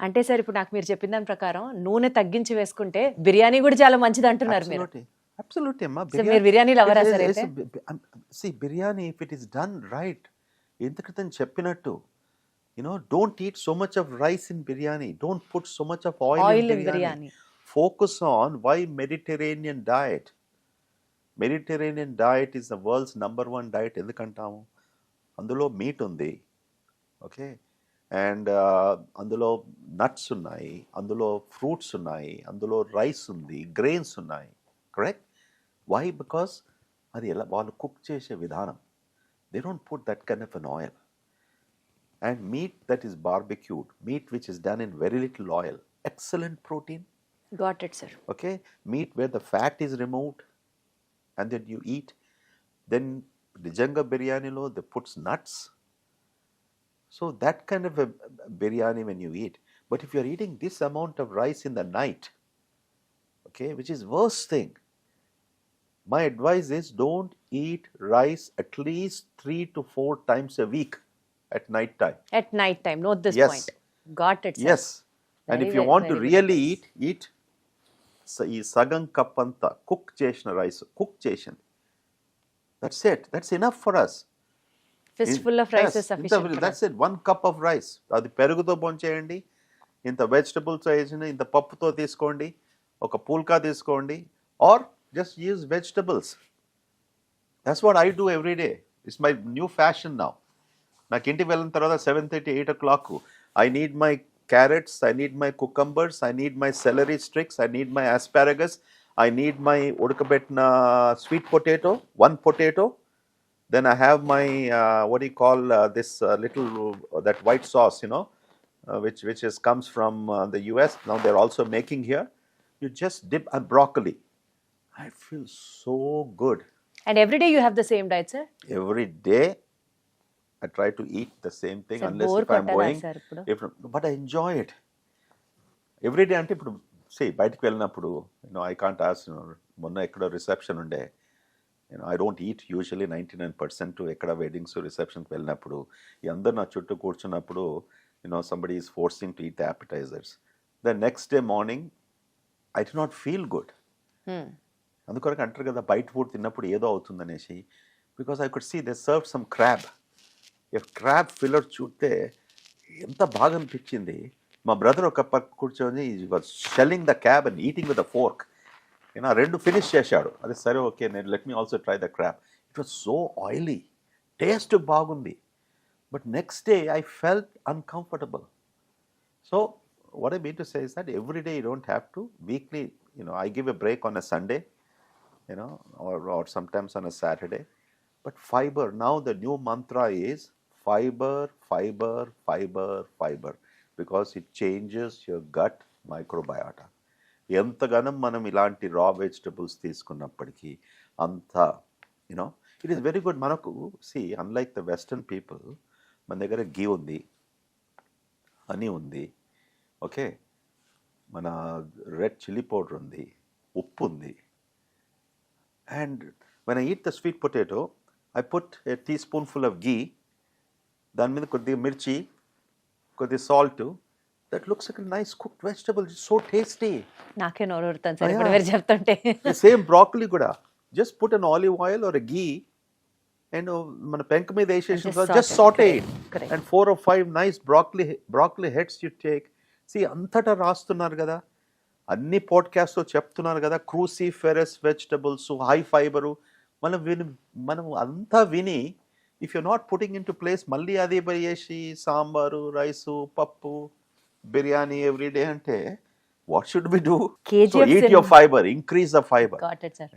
అంటే సార్ ఇప్పుడు నాకు మీరు చెప్పిన దాని ప్రకారం నూనె తగ్గించి వేసుకుంటే బిర్యానీ కూడా చాలా మంచిది అంటున్నారు మీరు. Absolutely అమ్మా. సో మీరు బిర్యానీ లవరా సార్ అయితే? Biryani if it is done right, ఎందుకంటే చెప్పినట్టు don't eat so much of rice in biryani, don't put so much of oil in biryani. Focus on why Mediterranean diet. Mediterranean diet is the world's number one diet. ఎందుకంటాము? అందులో meet ఉంది, okay, and అందులో nuts ఉన్నాయి, అందులో fruits ఉన్నాయి, అందులో rice ఉంది, grains ఉన్నాయి. Correct. Why? Because అది ఎలా వాళ్ళు కుక్ చేసే విధానం. They don't put that kind of an oil. And meat that is barbecued, meat which is done in very little oil, excellent protein. Got it sir. Okay, meat where the fat is removed and then you eat. Then నిజంగా బిర్యానీలో they puts nuts. So that kind of a biryani when you eat. But if you are eating this amount of rice in the night, okay, which is worst thing, my advice is don't eat rice at least 3 to 4 times a week at night time. At night time, note this point. Got it, sir. Yes. And if you want to really eat ఈ సగం cup అంతా cook చేసిన rice, cook చేసింది. That's it. That's enough for us. Fistful of rice is sufficient. That's it. 1 cup of rice. అది పెరుగుతో భోంచేయండి, ఇంత vegetables వేసిన, ఇంత పప్పుతో తీసుకోండి, ఒక పూల్కా తీసుకోండి, or just use vegetables. That's what I do every day. It's my new fashion now. నాకు ఇంటికి వెళ్ళిన తర్వాత 7:30, 8 o'clock I need my carrots, I need my cucumbers, I need my celery sticks, I need my asparagus, I need my udakabetna sweet potato, 1 potato. Then I have my what do you call this little that white sauce, which comes from the US. Now they're also making here. You just dip and broccoli. I feel so good. And every day you have the same diet, sir? Every day I try to eat the same thing, sir, unless if I'm going. But I enjoy it. Every day ante ippudu see bayatiki vellinappudu I can't ask monna ekkada reception unde. I don't eat usually 99% to ekkada weddings or receptions వెళ్ళినప్పుడు ఈ అందరు నా చుట్టూ కూర్చున్నప్పుడు somebody is forcing to eat the appetizers. The next day morning I do not feel good. అందుకొరకు అంటారు కదా బయట ఫుడ్ తిన్నప్పుడు ఏదో అవుతుందనేసి. Because I could see they served some crab. Crab filler చూస్తే ఎంత బాగా అనిపించింది. మా బ్రదర్ ఒక పక్క కూర్చొని shelling the crab and eating with the fork. రెండు ఫినిష్ చేశాడు. అదే సరే ఓకే, నేను let me also try the crab. It was so oily, taste బాగుంది, but next day I felt uncomfortable. So what I mean to say is that every day you don't have two weekly I give a break on a Sunday, or sometimes on a Saturday. But fiber, now the new mantra is fiber, fiber, fiber, fiber, because it changes your gut microbiota. ఎంతగానో మనం ఇలాంటి రా vegetables తీసుకున్నప్పటికీ అంత it is very good. మనకు unlike the western people, మన దగ్గర గీ ఉంది, honey ఉంది, ఓకే, మన రెడ్ చిల్లీ పౌడర్ ఉంది, ఉప్పు ఉంది. And when I eat the sweet potato, I put a tea spoonful of ghee, దాని మీద కొద్దిగా మిర్చి, కొద్దిగా salt. That looks like nice cooked vegetable, so tasty. నాకే నోరు ఊరుతుంది సార్ Yeah. ఇప్పుడు మీరు చెప్తుంటే. సేమ్ బ్రాకలీ కూడా just put an olive oil or ghee and మన పెంక మీద వేసేసిన just saute it. Correct. And 4 or 5 nice broccoli heads you take. అంతటా రాస్తున్నారు కదా, అన్ని పాడ్కాస్ట్లో చెప్తున్నారు కదా, క్రూసిఫెరస్ వెజిటబుల్స్, హై ఫైబరు. మనం అంతా విని if you not putting in to place, మళ్ళీ అది వేసి సాంబారు, రైసు, పప్పు, బిర్యానీ ఎవ్రీడే అంటే what should be do? KGF eat your fibre, increase the fibre. Got it, sir.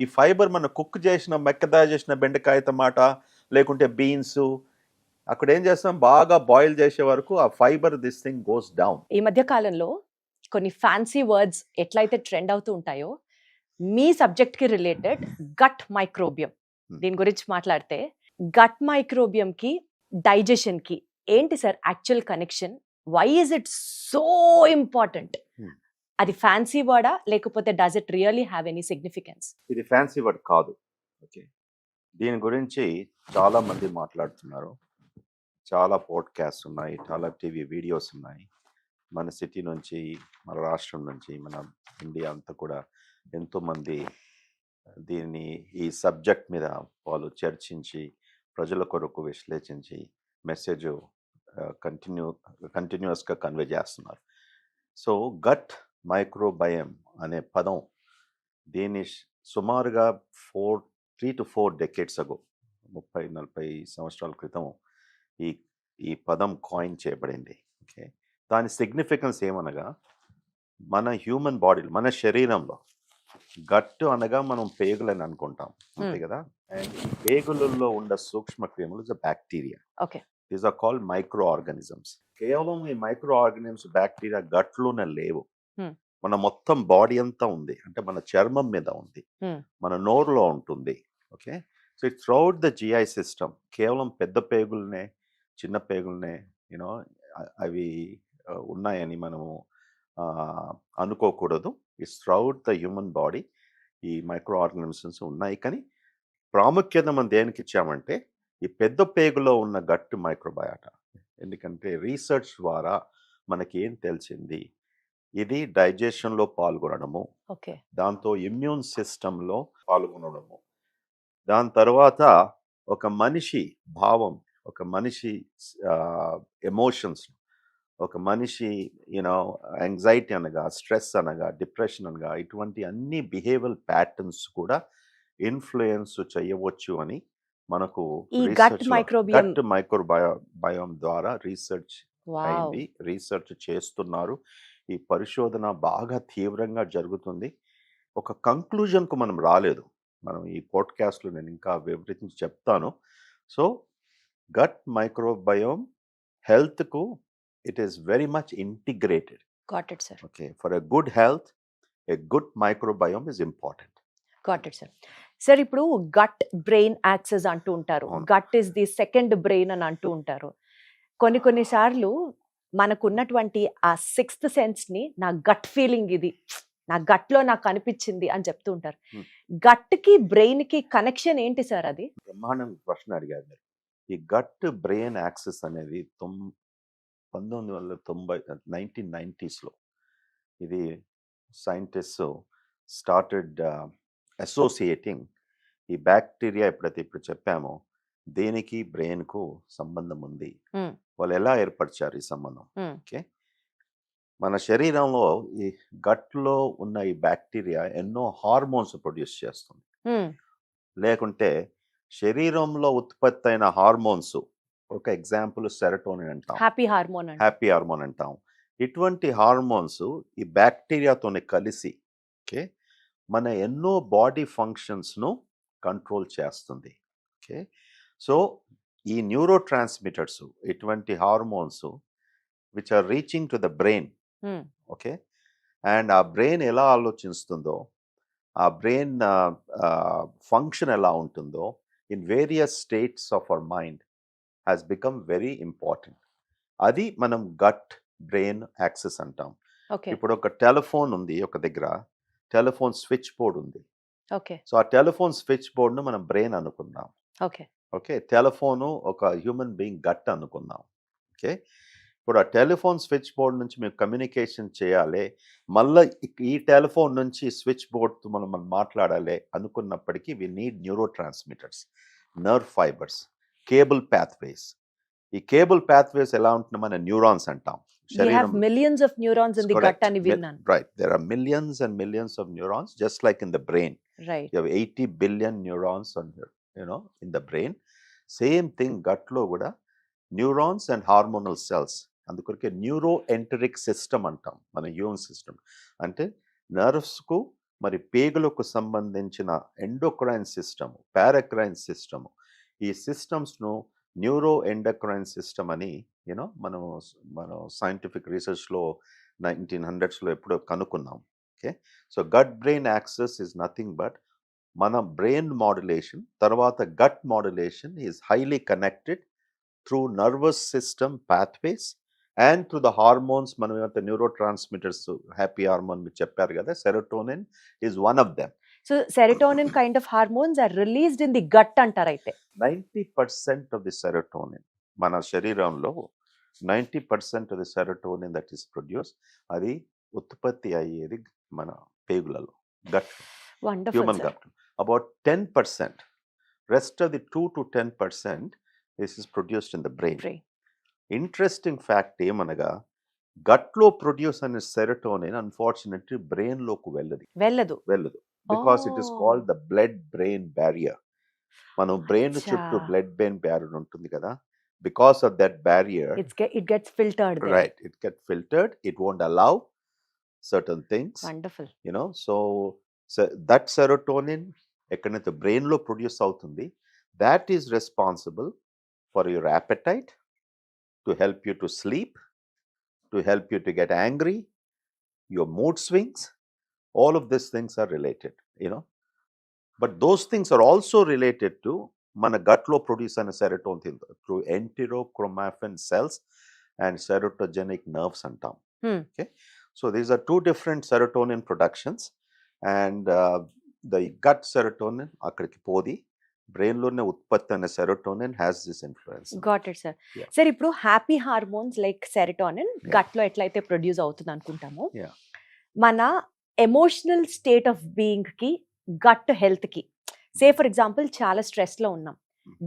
ఈ ఫైబర్ మనం కుక్ చేసిన మెక్కదా చేసిన బెండకాయ టమాటా లేకుంటే బీన్స్, అక్కడ ఏం చేస్తాం, బాగా బాయిల్ చేసే వరకు ఆ fibre this thing goes down. ఈ మధ్య కాలంలో కొన్ని ఫ్యాన్సీ వర్డ్స్ ఎట్లయితే ట్రెండ్ అవుతూ ఉంటాయో, మీ సబ్జెక్ట్ కి రిలేటెడ్ గట్ మైక్రోబియం, దీని గురించి మాట్లాడితే, గట్ మైక్రోబియం కి డైజెషన్ కి ఏంటి sir actual connection? Why is it so important? అది ఫ్యాన్సీ వర్డా లేకపోతే does it really have any significance? ఇది ఫ్యాన్సీ వర్డ్ కాదు. ఓకే, దీని గురించి చాలా మంది మాట్లాడుతున్నారు, చాలా పాడ్కాస్ట్ ఉన్నాయి, చాలా టీవీ వీడియోస్ ఉన్నాయి. మన సిటీ నుంచి, మన రాష్ట్రం నుంచి, మన ఇండియా అంతా కూడా ఎంతోమంది దీన్ని ఈ సబ్జెక్ట్ మీద వాళ్ళు చర్చించి ప్రజల కొరకు విశ్లేషించి మెసేజ్ కంటిన్యూస్గా కన్వే చేస్తున్నారు. సో గట్ మైక్రోబయం అనే పదం, దీన్ని సుమారుగా 3 to 4 decades ago, 30-40 సంవత్సరాల క్రితం ఈ పదం కాయిన్ చేయబడింది. ఓకే, దాని సిగ్నిఫికెన్స్ ఏమనగా, మన హ్యూమన్ బాడీలో, మన శరీరంలో గట్టు అనగా మనం పేగులని అనుకుంటాం, అంతే కదా. అండ్ ఈ పేగులలో ఉన్న సూక్ష్మ క్రిములు bacteria. Okay, these are called microorganisms. కేవలం ఈ మైక్రో ఆర్గానిజమ్స్ బ్యాక్టీరియా గట్లోనే లేవు, మన మొత్తం బాడీ అంతా ఉంది. అంటే మన చర్మం మీద ఉంది, మన నోరులో ఉంటుంది. Okay, so it's throughout the GI system. కేవలం పెద్ద పేగులనే, చిన్న పేగులనే యూనో అవి ఉన్నాయని మనము అనుకోకూడదు. It's throughout the human body ఈ మైక్రో ఆర్గానిజమ్స్ ఉన్నాయి. కానీ ప్రాముఖ్యత మనం దేనికి ఇచ్చామంటే ఈ పెద్ద పేగులో ఉన్న గట్టు మైక్రోబయాటా. ఎందుకంటే రీసెర్చ్ ద్వారా మనకి ఏం తెలిసింది, ఇది డైజెషన్లో పాల్గొనడము, ఓకే, దాంతో ఇమ్యూన్ సిస్టంలో పాల్గొనడము, దాని తర్వాత ఒక మనిషి భావం, ఒక మనిషి ఎమోషన్స్, ఒక మనిషి యాంగ్జైటీ అనగా, స్ట్రెస్ అనగా, డిప్రెషన్ అనగా, ఇటువంటి అన్ని బిహేవియరల్ ప్యాటర్న్స్ కూడా ఇన్ఫ్లుయెన్స్ చేయవచ్చు అని మనకు ఈ గట్ మైక్రోబియం మైక్రోబయోమ్ ద్వారా రీసెర్చ్ అయింది, రీసెర్చ్ చేస్తున్నారు. ఈ పరిశోధన బాగా తీవ్రంగా జరుగుతుంది. ఒక కంక్లూజన్కు మనం రాలేదు, మనం ఈ పాడ్కాస్ట్లో నేను ఇంకా వివరించి చెప్తాను. సో గట్ మైక్రోబయోమ్ హెల్త్కు it is very much integrated. Got it sir. Okay, for a good health a good microbiome is important. Got it sir. Sir, ఇప్పుడు గట్ బ్రెయిన్ యాక్సెస్ అంటూ ఉంటారు, gut is the second brain అని అంటూ ఉంటారు. కొన్నిసార్లు మనకున్నటువంటి ఆ 6th సెన్స్ ని, నా గట్ ఫీలింగ్ ఇది, నా గట్లో నాకు అనిపించింది అని చెప్తూ ఉంటారు. గట్ కి బ్రెయిన్ కి కనెక్షన్ ఏంటి సార్? అది బ్రహ్మాండం ప్రశ్న అడిగారు మీరు. ఈ గట్ బ్రెయిన్ యాక్సెస్ అనేది 1990s ఇది సైంటిస్ట్ స్టార్టెడ్ అసోసియేటింగ్ ఈ బ్యాక్టీరియా ఎప్పుడైతే ఇప్పుడు చెప్పామో దేనికి బ్రెయిన్కు సంబంధం ఉంది, వాళ్ళు ఎలా ఏర్పరిచారు ఈ సంబంధం. ఓకే, మన శరీరంలో ఈ గట్లో ఉన్న ఈ బ్యాక్టీరియా ఎన్నో హార్మోన్స్ ప్రొడ్యూస్ చేస్తుంది. లేకుంటే శరీరంలో ఉత్పత్తి అయిన హార్మోన్స్, ఒక ఎగ్జాంపుల్ సెరటోనిన్ అంటాం, హ్యాపీ హార్మోన్ అంటాం. ఇటువంటి హార్మోన్స్ ఈ బ్యాక్టీరియాతోనే కలిసి ఓకే మన ఎన్నో బాడీ ఫంక్షన్స్ను కంట్రోల్ చేస్తుంది. ఓకే, సో ఈ న్యూరో ట్రాన్స్మిటర్స్, ఇటువంటి hormones which are reaching to the brain. Okay, and ఆ బ్రెయిన్ ఎలా ఆలోచిస్తుందో, ఆ బ్రెయిన్ ఫంక్షన్ ఎలా ఉంటుందో, in various states of our mind has become very important. అది మనం గట్ బ్రెయిన్ యాక్సెస్ అంటాం. ఓకే ఇప్పుడు ఒక టెలిఫోన్ ఉంది, ఒక దగ్గర టెలిఫోన్ స్విచ్ బోర్డ్ ఉంది. ఓకే సో ఆ టెలిఫోన్ స్విచ్ బోర్డ్ను మనం బ్రెయిన్ అనుకుందాం. ఓకే ఓకే, టెలిఫోను ఒక హ్యూమన్ బీయింగ్ గట్ అనుకుందాం. ఓకే, ఇప్పుడు ఆ టెలిఫోన్ స్విచ్ బోర్డ్ నుంచి మేము కమ్యూనికేషన్ చేయాలి, మళ్ళీ ఈ టెలిఫోన్ నుంచి స్విచ్ బోర్డ్తో మనం మాట్లాడాలి అనుకున్నప్పటికీ we need neurotransmitters, nerve fibres, cable pathways. ఈ కేబుల్ పాత్వేస్ ఎలా ఉంటున్నా మన న్యూరాన్స్ అంటాం. we have millions of neurons in the gut అని విన్నాను. Right, there are millions and millions of neurons, just like in the brain. Right. You have 80 billion neurons on your, in the brain. Same thing gut లో కూడా neurons and hormonal cells. అందుకొరకే neuro enteric system అంటాం మన human system. అంటే నర్వ్స్కు మరి పేగులకు సంబంధించిన endocrine system, పారాక్రైన్ system, ఈ సిస్టమ్స్ను న్యూరో ఎండోక్రైన్ సిస్టమ్ అని మనం సైంటిఫిక్ రీసెర్చ్లో 1900s ఎప్పుడో కనుక్కున్నాం. Okay, so gut brain axis is nothing but మన బ్రెయిన్ మాడ్యులేషన్, తర్వాత gut modulation is highly connected through nervous system pathways and through the hormones. మనం ఏమైతే న్యూరో ట్రాన్స్మిటర్స్, హ్యాపీ హార్మోన్ మీరు చెప్పారు కదా, serotonin is one of them. So serotonin kind of hormones are released in the gut అంటారు అయితే. 90% of the serotonin మన శరీరంలో 90% of the serotonin that is produce, అది ఉత్పత్తి అయ్యేది మన పేగులలో, gut, human gut. About 10%, rest of the 2 to 10% this is produced in the brain. Interesting fact ఏమనగా గట్లో ప్రొడ్యూస్ అనే సెరోటోనిన్ అన్ఫార్చునేట్లీ బ్రెయిన్ లోకి వెళ్ళదు because it is called the blood brain barrier. మనం బ్రెయిన్ చుట్టూ బ్లడ్ బ్రెయిన్ బ్యారియర్ ఉంటుంది కదా, because of that barrier it gets filtered there. Right, it gets filtered, it won't allow certain things. Wonderful. So that serotonin ఎక్కడైతే brain లో produce అవుతుంది, that is responsible for your appetite, to help you to sleep, to help you to get angry, your mood swings. All of these things are related, but those things are also related to mana gut lo produce ana serotonin through enterochromaffin cells and serotogenic nerves antam. Okay, so these are two different serotonin productions, and the gut serotonin akkadiki podi brain లోనే ఉత్పత్తి అనే serotonin has this influence. Got it sir. Sir ఇప్పుడు happy hormones like serotonin gut లో ఎట్లయితే produce అవుతుంది అనుకుంటామో, మన emotional state of being కి, గట్ హెల్త్ కి, సే ఫర్ ఎగ్జాంపుల్ చాలా స్ట్రెస్ లో ఉన్నాం,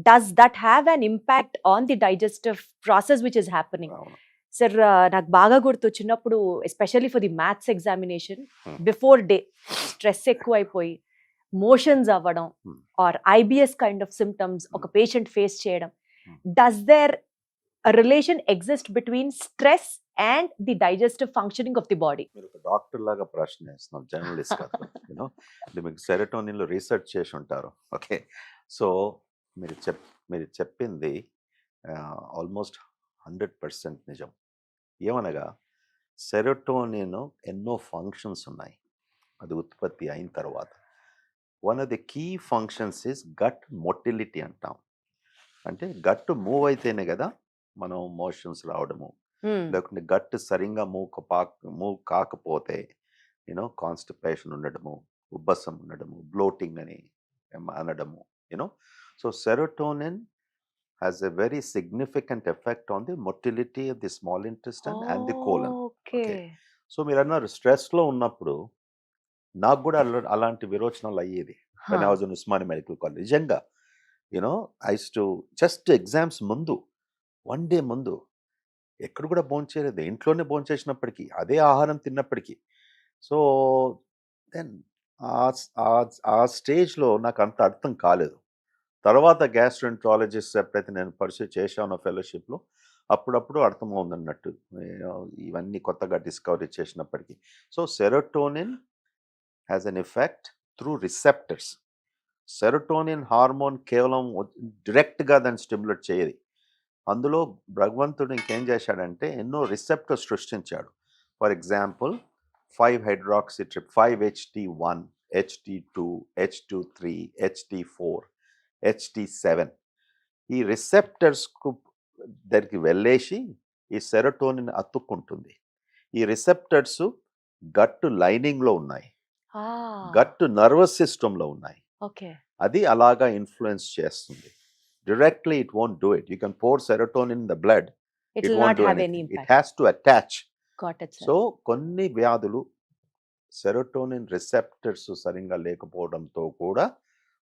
does that have an impact on the digestive process which is happening? Sir నాకు బాగా గుర్తు, చిన్నప్పుడు especially for the maths examination before day stress ఎక్కువైపోయి మోషన్స్ అవ్వడం or IBS kind of symptoms ఒక పేషెంట్ ఫేస్ చేయడం, does there relation exist between stress and the digestive functioning of the body? మీరు ఒక డాక్టర్ లాగా ప్రశ్న వేస్తున్నాం, జర్నలిస్ట్ కాదు. మీకు సెరోటోనిన్ లో రీసెర్చ్ చేసి ఉంటారు. ఓకే, సో మీరు చెప్పింది ఆల్మోస్ట్ 100% నిజం. ఏమనగా సెరోటోనిన్ ఎన్నో ఫంక్షన్స్ ఉన్నాయి అది ఉత్పత్తి అయిన తర్వాత. One of the key functions is gut motility అంటాం. అంటే గట్ మూవ్ అయితేనే కదా మనం మోషన్స్ రావడము, లేకుంటే గట్ సరిగ్గా మూవ్ కాకపోతే కాన్స్టిపేషన్ ఉండడము, ఉబ్బసం ఉండడము, బ్లోటింగ్ అని అనడము. So serotonin has a very significant effect on the motility of the small intestine and the colon. Okay. So మీరు అన్నారు స్ట్రెస్ లో ఉన్నప్పుడు నాకు కూడా అలాంటి విరోచనాలు అయ్యేది. when I was in Usmania Medical College. నిజంగా I used to just exams ముందు 1 day ముందు ఎక్కడ కూడా భోంచేయలేదు, ఇంట్లోనే భోంచేసినప్పటికీ, అదే ఆహారం తిన్నప్పటికీ. సో దెన్ ఆ స్టేజ్లో నాకు అంత అర్థం కాలేదు. తర్వాత గ్యాస్ట్రోఎంట్రాలజిస్ట్ ఎప్పుడైతే నేను పర్సూ చేశాను ఫెలోషిప్లో, అప్పుడప్పుడు అర్థమవుతుంది అన్నట్టు ఇవన్నీ కొత్తగా డిస్కవరీ చేసినప్పటికీ. So serotonin has an effect through receptors. Serotonin hormone కేవలం డైరెక్ట్గా దాన్ని స్టిమ్యులేట్ చేయదు. అందులో భగవంతుడు ఇంకేం చేశాడంటే ఎన్నో రిసెప్టర్స్ సృష్టించాడు. For example 5-hydroxytryptophan, 5-HT1, HT2, H23, HT4, HT7 ఈ రిసెప్టర్స్కు దగ్గరికి వెళ్ళేసి ఈ సెరోటోనిన్ అతుక్కుంటుంది. ఈ రిసెప్టర్స్ గట్ లైనింగ్లో ఉన్నాయి, గట్ నర్వస్ సిస్టంలో ఉన్నాయి. ఓకే. అది అలాగా ఇన్ఫ్లుయెన్స్ చేస్తుంది. Directly it won't do it. You can pour serotonin in the blood, it it will won't not do have any anything. It impact. has to attach. Got it. So కొన్ని వ్యాధులు serotonin receptors సరిగ్గా లేకపోవడంతో కూడా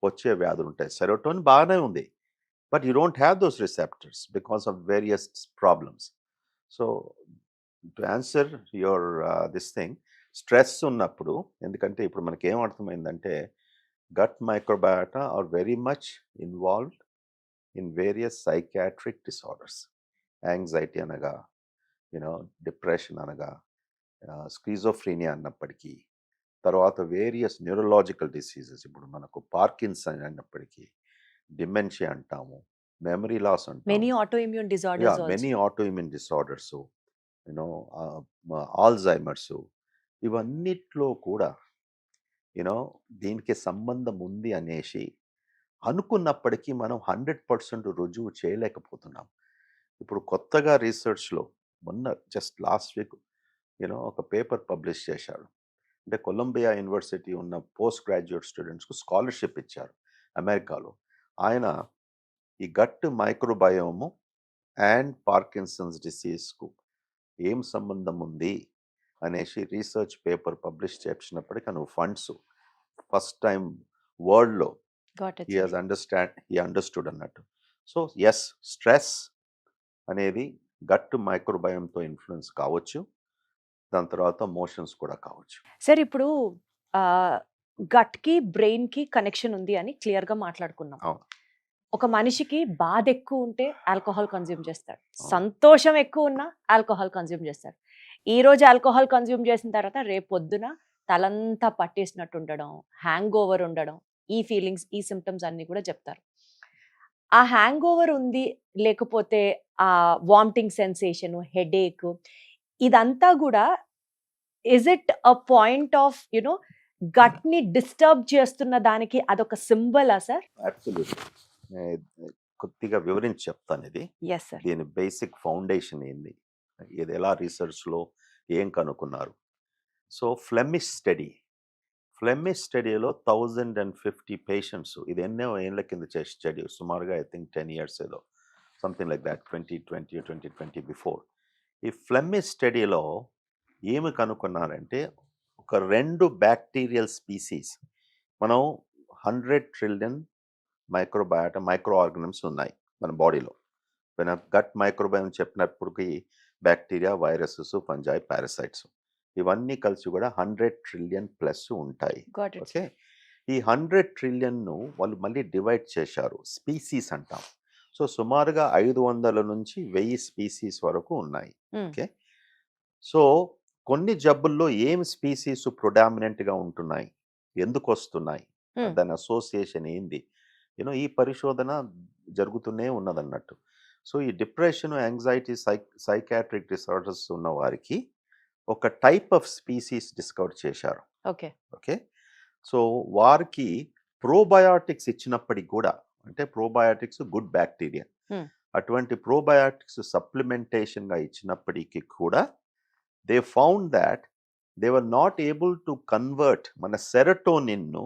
వచ్చే వ్యాధులు ఉంటాయి. Serotonin బాగానే ఉంది, but you don't have those receptors because of various problems. So to answer your this thing, stress ఉన్నప్పుడు, ఎందుకంటే ఇప్పుడు మనకి ఏం అర్థమైందంటే gut microbiota are very much involved in various psychiatric disorders. Anxiety అనగా, డిప్రెషన్ అనగా, స్కిజోఫ్రీనియా అన్నప్పటికీ, తర్వాత వేరియస్ న్యూరలాజికల్ డిసీజెస్, ఇప్పుడు మనకు పార్కిన్సన్ అన్నప్పటికీ, డిమెన్షియా అంటాము, మెమరీ లాస్ అంటాము, many autoimmune disorders many autoimmune disorders, Alzheimer's, ఇవన్నిట్లో కూడా దీనికి సంబంధం ఉంది అనేసి అనుకున్నప్పటికీ మనం 100% రుజువు చేయలేకపోతున్నాం. ఇప్పుడు కొత్తగా రీసెర్చ్లో మొన్న జస్ట్ లాస్ట్ వీక్ ఒక పేపర్ పబ్లిష్ చేశాడు. అంటే కొలంబియా యూనివర్సిటీ ఉన్న పోస్ట్ గ్రాడ్యుయేట్ స్టూడెంట్స్కు స్కాలర్షిప్ ఇచ్చారు అమెరికాలో. ఆయన ఈ గట్ మైక్రోబయోము అండ్ పార్కిన్సన్స్ డిసీజ్కు ఏం సంబంధం ఉంది అనేసి రీసెర్చ్ పేపర్ పబ్లిష్ చేసినప్పటికీ నువ్వు ఫండ్స్ ఫస్ట్ టైం వరల్డ్లో గాట్ ఇట్. he understood అన్నట్టు. సో ఎస్, స్ట్రెస్ అనేది గట్ మైక్రోబయోమ్తో ఇన్ఫ్లుయెన్స్ కావచ్చు, దాని తర్వాత మోషన్స్ కూడా కావచ్చు. సార్ ఇప్పుడు గట్ కి బ్రెయిన్ కి కనెక్షన్ ఉంది అని క్లియర్ గా మాట్లాడుకున్నాం. అవును. ఒక మనిషికి బాధ ఎక్కువ ఉంటే ఆల్కహాల్ కన్జ్యూమ్ చేస్తాడు, అవును. సంతోషం ఎక్కువ ఉన్నా ఆల్కహాల్ కన్జ్యూమ్ చేస్తాడు. ఈ రోజు ఆల్కహాల్ కన్జ్యూమ్ చేసిన తర్వాత రేపు పొద్దున తలంతా పట్టేసినట్టు ఉండడం, హ్యాంగ్ ఓవర్ ఉండడం, ఈ ఫీలింగ్స్, ఈ సిమ్టమ్స్ అన్ని కూడా చెప్తారు. ఆ హ్యాంగ్ ఓవర్ ఉంది, లేకపోతే ఆ వామిటింగ్ సెన్సేషన్, హెడేక్, ఇదంతా కూడా is it a point of gut ని డిస్టర్బ్ చేస్తున్న దానికి అదొక సింబలా సార్? అబ్సల్యూట్లీ. కొద్దిగా వివరించి చెప్తాను ఇది. Yes sir. దీని బేసిక్ ఫౌండేషన్ ఏంది, ఇది ఎలా రీసెర్చ్లో ఏం కనుక్కున్నారు. సో ఫ్లెమిష్ స్టడీలో 1050 పేషెంట్స్, ఇది ఎన్నో ఏళ్ళ కింద చేసే స్టడీ, సుమారుగా ఐ థింక్ 10 years ఏదో, సంథింగ్ లైక్ దాట్, 2020 బిఫోర్. ఈ ఫ్లెమిష్ స్టడీలో ఏమి కనుక్కున్నారంటే ఒక 2 బ్యాక్టీరియల్ స్పీసీస్, మనం 100 trillion మైక్రోబయాటా మైక్రో ఆర్గనిజమ్స్ ఉన్నాయి మన బాడీలో. మన గట్ మైక్రోబయోమ్ చెప్పినప్పటికీ బ్యాక్టీరియా, వైరసెస్, ఫంజై, పారాసైట్స్, ఇవన్నీ కలిసి కూడా 100 trillion ప్లస్ ఉంటాయి. Got it. ఓకే. ఈ 100 trillion వాళ్ళు మళ్ళీ డివైడ్ చేశారు, స్పీసీస్ అంటాం. సో సుమారుగా 500 నుంచి 1000 స్పీసీస్ వరకు ఉన్నాయి. ఓకే. సో కొన్ని జబ్బుల్లో ఏం స్పీసీస్ ప్రొడామినెంట్గా ఉంటున్నాయి, ఎందుకు వస్తున్నాయి, దాని అసోసియేషన్ ఏంది, ఈ పరిశోధన జరుగుతూనే ఉన్నదన్నట్టు. సో ఈ డిప్రెషన్, యాంగ్జైటీ, సైకాట్రిక్ డిసార్డర్స్ ఉన్న వారికి ఒక టైప్ ఆఫ్ స్పీసీస్ డిస్కవర్ చేశారు. ఓకే. ఓకే. సో వారికి ప్రోబయాటిక్స్ ఇచ్చినప్పటికి కూడా, అంటే ప్రోబయాటిక్స్ గుడ్ బ్యాక్టీరియా, అటువంటి ప్రోబయాటిక్స్ సప్లిమెంటేషన్గా ఇచ్చినప్పటికీ కూడా they found that they were not able to convert మన సెరటోనిన్ను.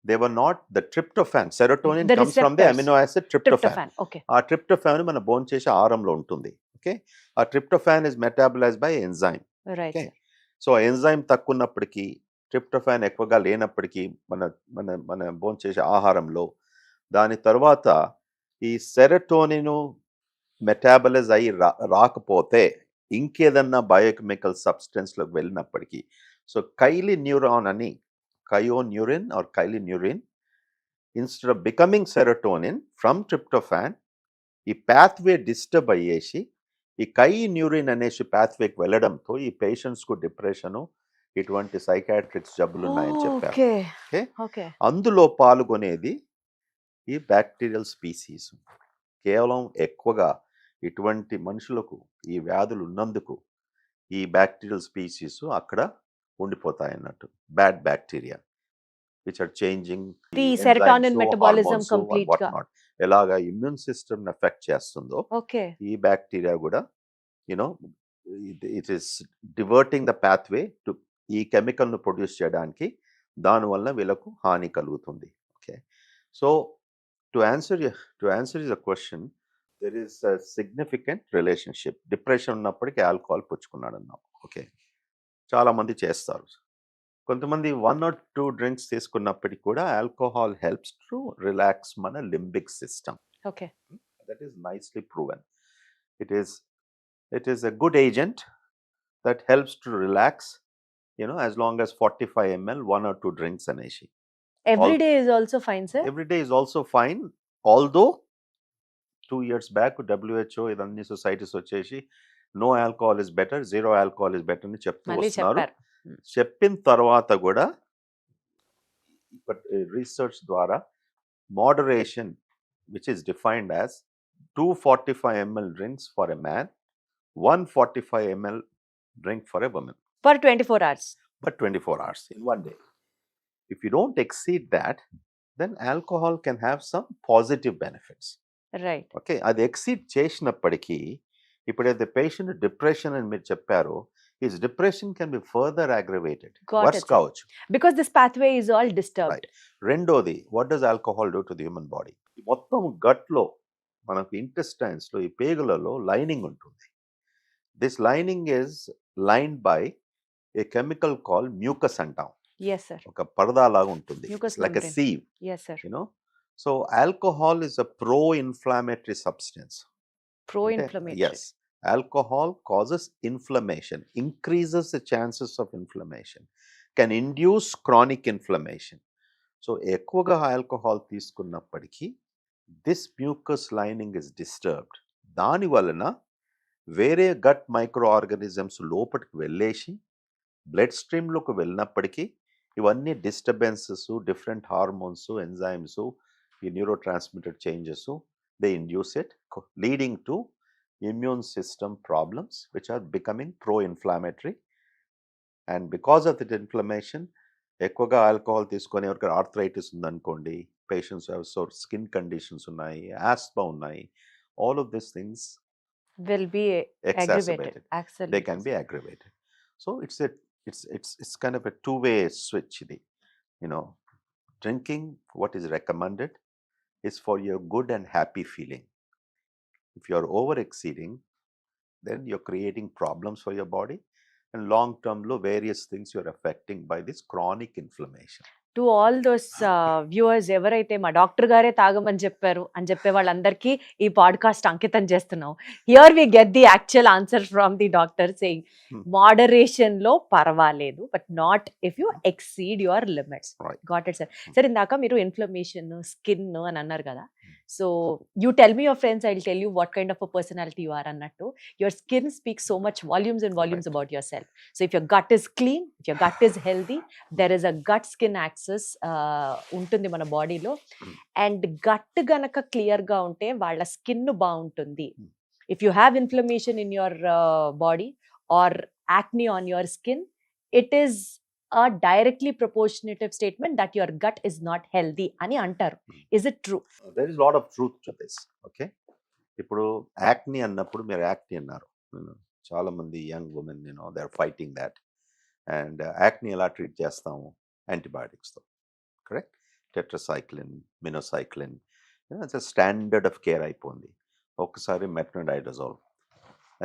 They were not the tryptophan. Serotonin The comes from the receptors. amino acid tryptophan. Tryptophan. Okay. ఆ tryptophan మన bone చేసే ఆహారంలో ఉంటుంది. Okay. ఆ tryptophan is metabolized by enzyme. Right. Okay. So enzyme తక్కువ ఉన్నప్పటికీ, tryptophan ఎక్కువగా లేనప్పటికీ మన మన మన బోన్ చేసే ఆహారంలో, దాని తర్వాత ఈ సెరటోనిన్ మెటాబలైజ్ అయ్యి రాకపోతే ఇంకేదన్నా బయోకెమికల్ సబ్స్టెన్స్లోకి వెళ్ళినప్పటికీ, సో కైలిన్యూరాన్ అని, kyoneurin or kylinurin, instead of becoming serotonin from tryptophan, ఈ pathway disturb అయ్యేసి ఈ కైన్యూరిన్ అనేసి pathwayకి వెళ్ళడంతో ఈ పేషెంట్స్కు డిప్రెషను, ఇటువంటి సైకాట్రిక్స్ జబ్బులు ఉన్నాయని చెప్పారు. ఓకే. అందులో పాల్గొనేది ఈ బ్యాక్టీరియల్ స్పీసీస్. కేవలం ఎక్కువగా ఇటువంటి మనుషులకు ఈ వ్యాధులు ఉన్నందుకు ఈ బ్యాక్టీరియల్ స్పీసీస్ అక్కడ ఉండిపోతాయి అన్నట్టు, bad bacteria. which are changing The enzymes, serotonin metabolism hormones, and complete గా. whatnot. ఎలాగా ఇమ్యూన్ సిస్టమ్ ఎఫెక్ట్ చేస్తుందో ఓకే. ఈ బ్యాక్టీరియా కూడా you know it is diverting the pathway to ఈ కెమికల్ ను ప్రొడ్యూస్ చేయడానికి, దానివల్ల వీళ్ళకు హాని కలుగుతుంది. Okay, so to answer the question, there is a significant relationship. Depression ఉన్నప్పటికీ ఆల్కహాల్ పుచ్చుకున్నాడు అన్నాం. ఓకే, చాలా మంది చేస్తారు. కొంతమంది 1 or 2 డ్రింక్స్ తీసుకున్నప్పటికీ కూడా ఆల్కహాల్ హెల్ప్స్ టు రిలాక్స్ మన limbic system. Okay. That is nicely proven. It is a good agent that helps to relax, as long as 45 ml, 1 or 2 drinks అనేసి. Every day is also fine sir. Every day is also fine, although 2 years back WHO ఇదన్నీ societies వచ్చేసి no alcohol is better, zero alcohol is better అని చెప్తూ మళ్ళీ వస్తున్నారు. చెప్పారు. చెప్పిన తర్వాత కూడా రీసెర్చ్ ద్వారా moderation, which is defined as 245 ml drinks for a man, 145 ml drink for a woman, for 24 hours. but 24 hours in one day. If you don't exceed that, then alcohol can have some positive benefits. Right. Okay, అది exceed చేసినప్పటికీ, ఇప్పుడైతే patient depression అని మీరు చెప్పారో, his depression can be further aggravated, Got worse it. కావచ్చు. Because this pathway is all disturbed. రెండోది, what does alcohol do to the human body? మొత్తం గట్లో, మనకు ఇంటెస్టైన్స్ లో, ఈ పేగులలో లైనింగ్ ఉంటుంది. This lining is lined by a chemical call mucus అంటాం. Yes sir. ఒక పరదా లాగా ఉంటుంది, Mucous like a membrane. Sieve. Yes sir. So alcohol is a pro-inflammatory substance. Pro Okay? Inflammatory. Yes, alcohol causes inflammation, increases the chances of inflammation, can induce chronic inflammation. So ఎక్కువగా alcohol తీసుకున్నప్పటికీ this mucus lining is disturbed. దాని వలన వేరే gut micro organisms లోపలికి వెళ్ళేసి blood స్ట్రీమ్లోకి వెళ్ళినప్పటికీ ఇవన్నీ disturbances, different hormones, enzymes, ఈ neuro transmitter changes, they induce it, leading to immune system problems which are becoming pro-inflammatory. And because of that inflammation, ఎక్కువగా alcohol తీసుకొని ఎవరికి ఆర్థరైటిస్ ఉందనుకోండి, patients have so skin conditions ఉన్నాయి, ఆస్మా ఉన్నాయి, all of these things will be exacerbated. Aggravated. They can be aggravated. So it's kind of a two-way switch. Drinking, what is recommended is for your good and happy feeling. If you are over exceeding, then you're creating problems for your body, and long term lo various things you're affecting by this chronic inflammation. To all those viewers, ఎవరైతే మా doctor గారే తాగమని చెప్పారు అని చెప్పే వాళ్ళందరికీ ఈ podcast అంకితం చేస్తున్నాం. Here we get the actual answer from the doctor saying moderation లో పర్వాలేదు, but not if you exceed your limits. Right. Got it sir. Sir, ఇందాక మీరు ఇన్ఫ్లమేషన్, స్కిన్ అని అన్నారు కదా. So you tell me your friends, I will tell you what kind of a personality you are అన్నట్టు. Your skin speaks so much volumes and volumes about yourself. So if your gut is clean, if your gut is healthy, there is a gut skin axis ఉంటుంది మన బాడీలో. And gut గనక clear గా ఉంటే వాళ్ళ skin బాగుంటుంది. If you have inflammation in your body or acne on your skin, it is a directly proportionative statement that your gut is not healthy అని అంటారు. Is it true? There is a lot of truth to this. Okay, ఇప్పుడు యాక్ని అన్నప్పుడు మీరు యాక్ని అన్నారు, చాలా మంది young women they are fighting that. And acne ఎలా treat చేస్తాము? యాంటీబయాటిక్స్తో, correct? Tetracycline, minocycline, it's standard of care అయిపోయింది. ఒక్కసారి మెట్రోడైడజోల్,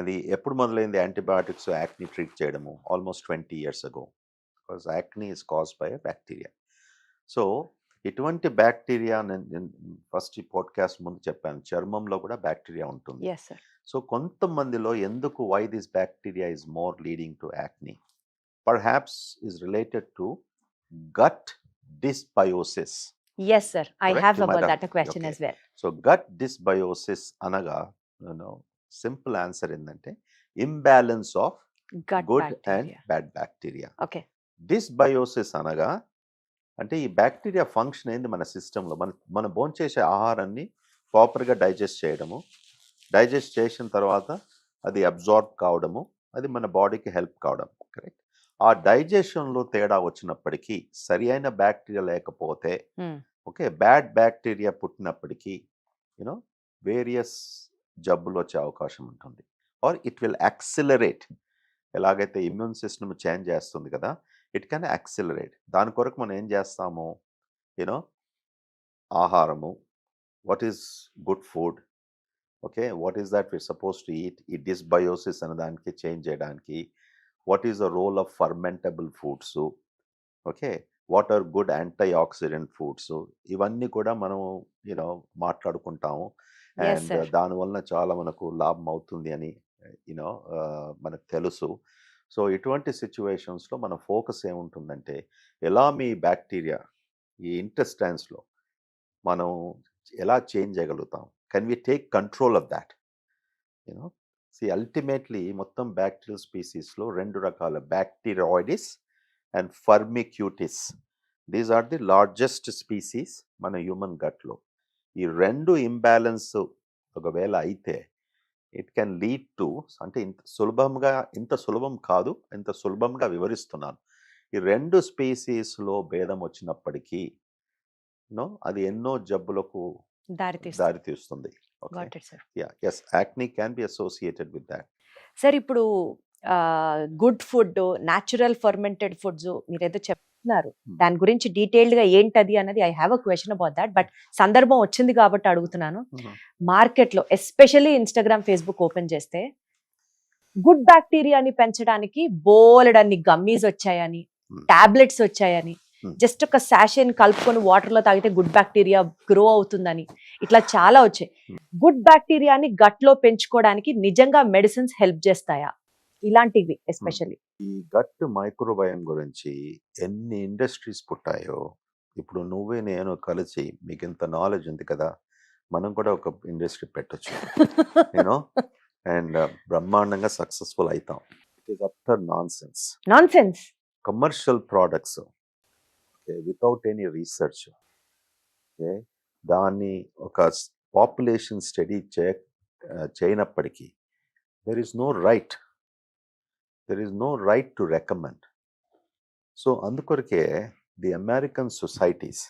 అది ఎప్పుడు మొదలైంది యాంటీబయాటిక్స్ యాక్ని ట్రీట్ చేయడము? Almost 20 years ago. Because acne is caused by a bacteria. So ఇటువంటి బ్యాక్టీరియా, నేను ఫస్ట్ ఈ పాడ్కాస్ట్ ముందు చెప్పాను, చర్మంలో కూడా బ్యాక్టీరియా ఉంటుంది. Yes sir. సో కొంతమందిలో ఎందుకు why this bacteria is more leading to acne, perhaps is related to gut dysbiosis. Yes sir, I Correct? have You might about have- that a question okay. as well. So gut dysbiosis అనగా simple answer ఏంటంటే imbalance of Gut good and bacteria. Bad bacteria. Okay. Dysbiosis అనగా అంటే ఈ bacteria function ఏంది మన సిస్టంలో, మన భోంచేసే ఆహారాన్ని ప్రాపర్గా డైజెస్ట్ చేయడము, డైజెస్ట్ చేసిన తర్వాత అది అబ్జార్బ్ కావడము, అది మన బాడీకి హెల్ప్ కావడం, కరెక్ట్? ఆ డైజెషన్లో తేడా వచ్చినప్పటికీ సరి అయిన బ్యాక్టీరియా లేకపోతే ఓకే బ్యాడ్ బ్యాక్టీరియా పుట్టినప్పటికీ యూనో వేరియస్ జబ్బులు వచ్చే అవకాశం ఉంటుంది. Or it will accelerate. ఎలాగైతే ఇమ్యూన్ సిస్టమ్ చేంజ్ చేస్తుంది కదా, ఇట్ కెన్ యాక్సిలరేట్. దాని కొరకు మనం ఏం చేస్తాము, యూనో ఆహారము, what is good food, okay what is that we're suppose to eat, ఈ డిస్బయోసిస్ అనే దానికి చేంజ్ చేయడానికి, what is the role of fermentable foods, okay what are good antioxidant foods, ఇవన్నీ కూడా మనం యూనో మాట్లాడుకుంటాము. Yes, and sir. దానివల్ల చాలా మనకు లాభం అవుతుంది అని యూనో మనకు తెలుసు. సో ఇటువంటి సిచ్యువేషన్స్లో మన ఫోకస్ ఏముంటుందంటే ఎలా మీ బ్యాక్టీరియా ఈ ఇంటెస్టైన్స్లో మనం ఎలా చేంజ్ చేయగలుగుతాం, can we take control of that. You know ultimately మొత్తం బ్యాక్టీరియల్ స్పీసీస్లో రెండు రకాల bacteroidetes and firmicutes, these are the largest species మన హ్యూమన్ గట్లో. ఈ రెండు ఇంబ్యాలెన్స్ ఒకవేళ అయితే ఇట్ కెన్ లీడ్ టు, అంటే ఇంత సులభం కాదు, ఇంత సులభంగా వివరిస్తున్నాను. ఈ రెండు స్పీసీస్లో భేదం వచ్చినప్పటికీ అది ఎన్నో జబ్బులకు దారితీస్తుంది. Got it, sir. Yes, acne can be associated with that. Sir ఇప్పుడు good food, natural fermented foods మీరేదో చెప్తున్నారు, దాని గురించి డీటెయిల్డ్ గా ఏంటది అన్నది I have a question about that. But సందర్భం వచ్చింది కాబట్టి అడుగుతున్నాను. మార్కెట్ లో ఎస్పెషల్లీ ఇన్స్టాగ్రామ్, ఫేస్బుక్ ఓపెన్ చేస్తే గుడ్ బ్యాక్టీరియాని పెంచడానికి బోలెడన్ని గమ్మీస్ వచ్చాయని, టాబ్లెట్స్ వచ్చాయని, జస్ట్ ఒక శాషేని కలుపుకొని వాటర్ లో తాగితే గుడ్ బ్యాక్టీరియా గ్రో అవుతుందని, ఇట్లా చాలా వచ్చాయి. గుడ్ బ్యాక్టీరియాని గట్ లో పెంచుకోవడానికి నిజంగా మెడిసిన్స్ హెల్ప్ చేస్తాయా? ఇలాంటివి ఎస్పెషల్లీ ఈ గట్ మైక్రోబయోమ్ గురించి ఎన్ని ఇండస్ట్రీస్ పుట్టాయో, ఇప్పుడు నువ్వే నేను కలిసి మీకు ఇంత నాలెడ్జ్ ఉంది కదా, మనం కూడా ఒక ఇండస్ట్రీ పెట్టొచ్చు యూనో అండ్ బ్రహ్మాండంగా సక్సెస్ఫుల్ అవుతాం. It is utter nonsense. Commercial products without any research, దాన్ని ఒక పాపులేషన్ స్టడీ చేయనప్పటికీ there is no right to recommend. So అందుకొరకే the American societies,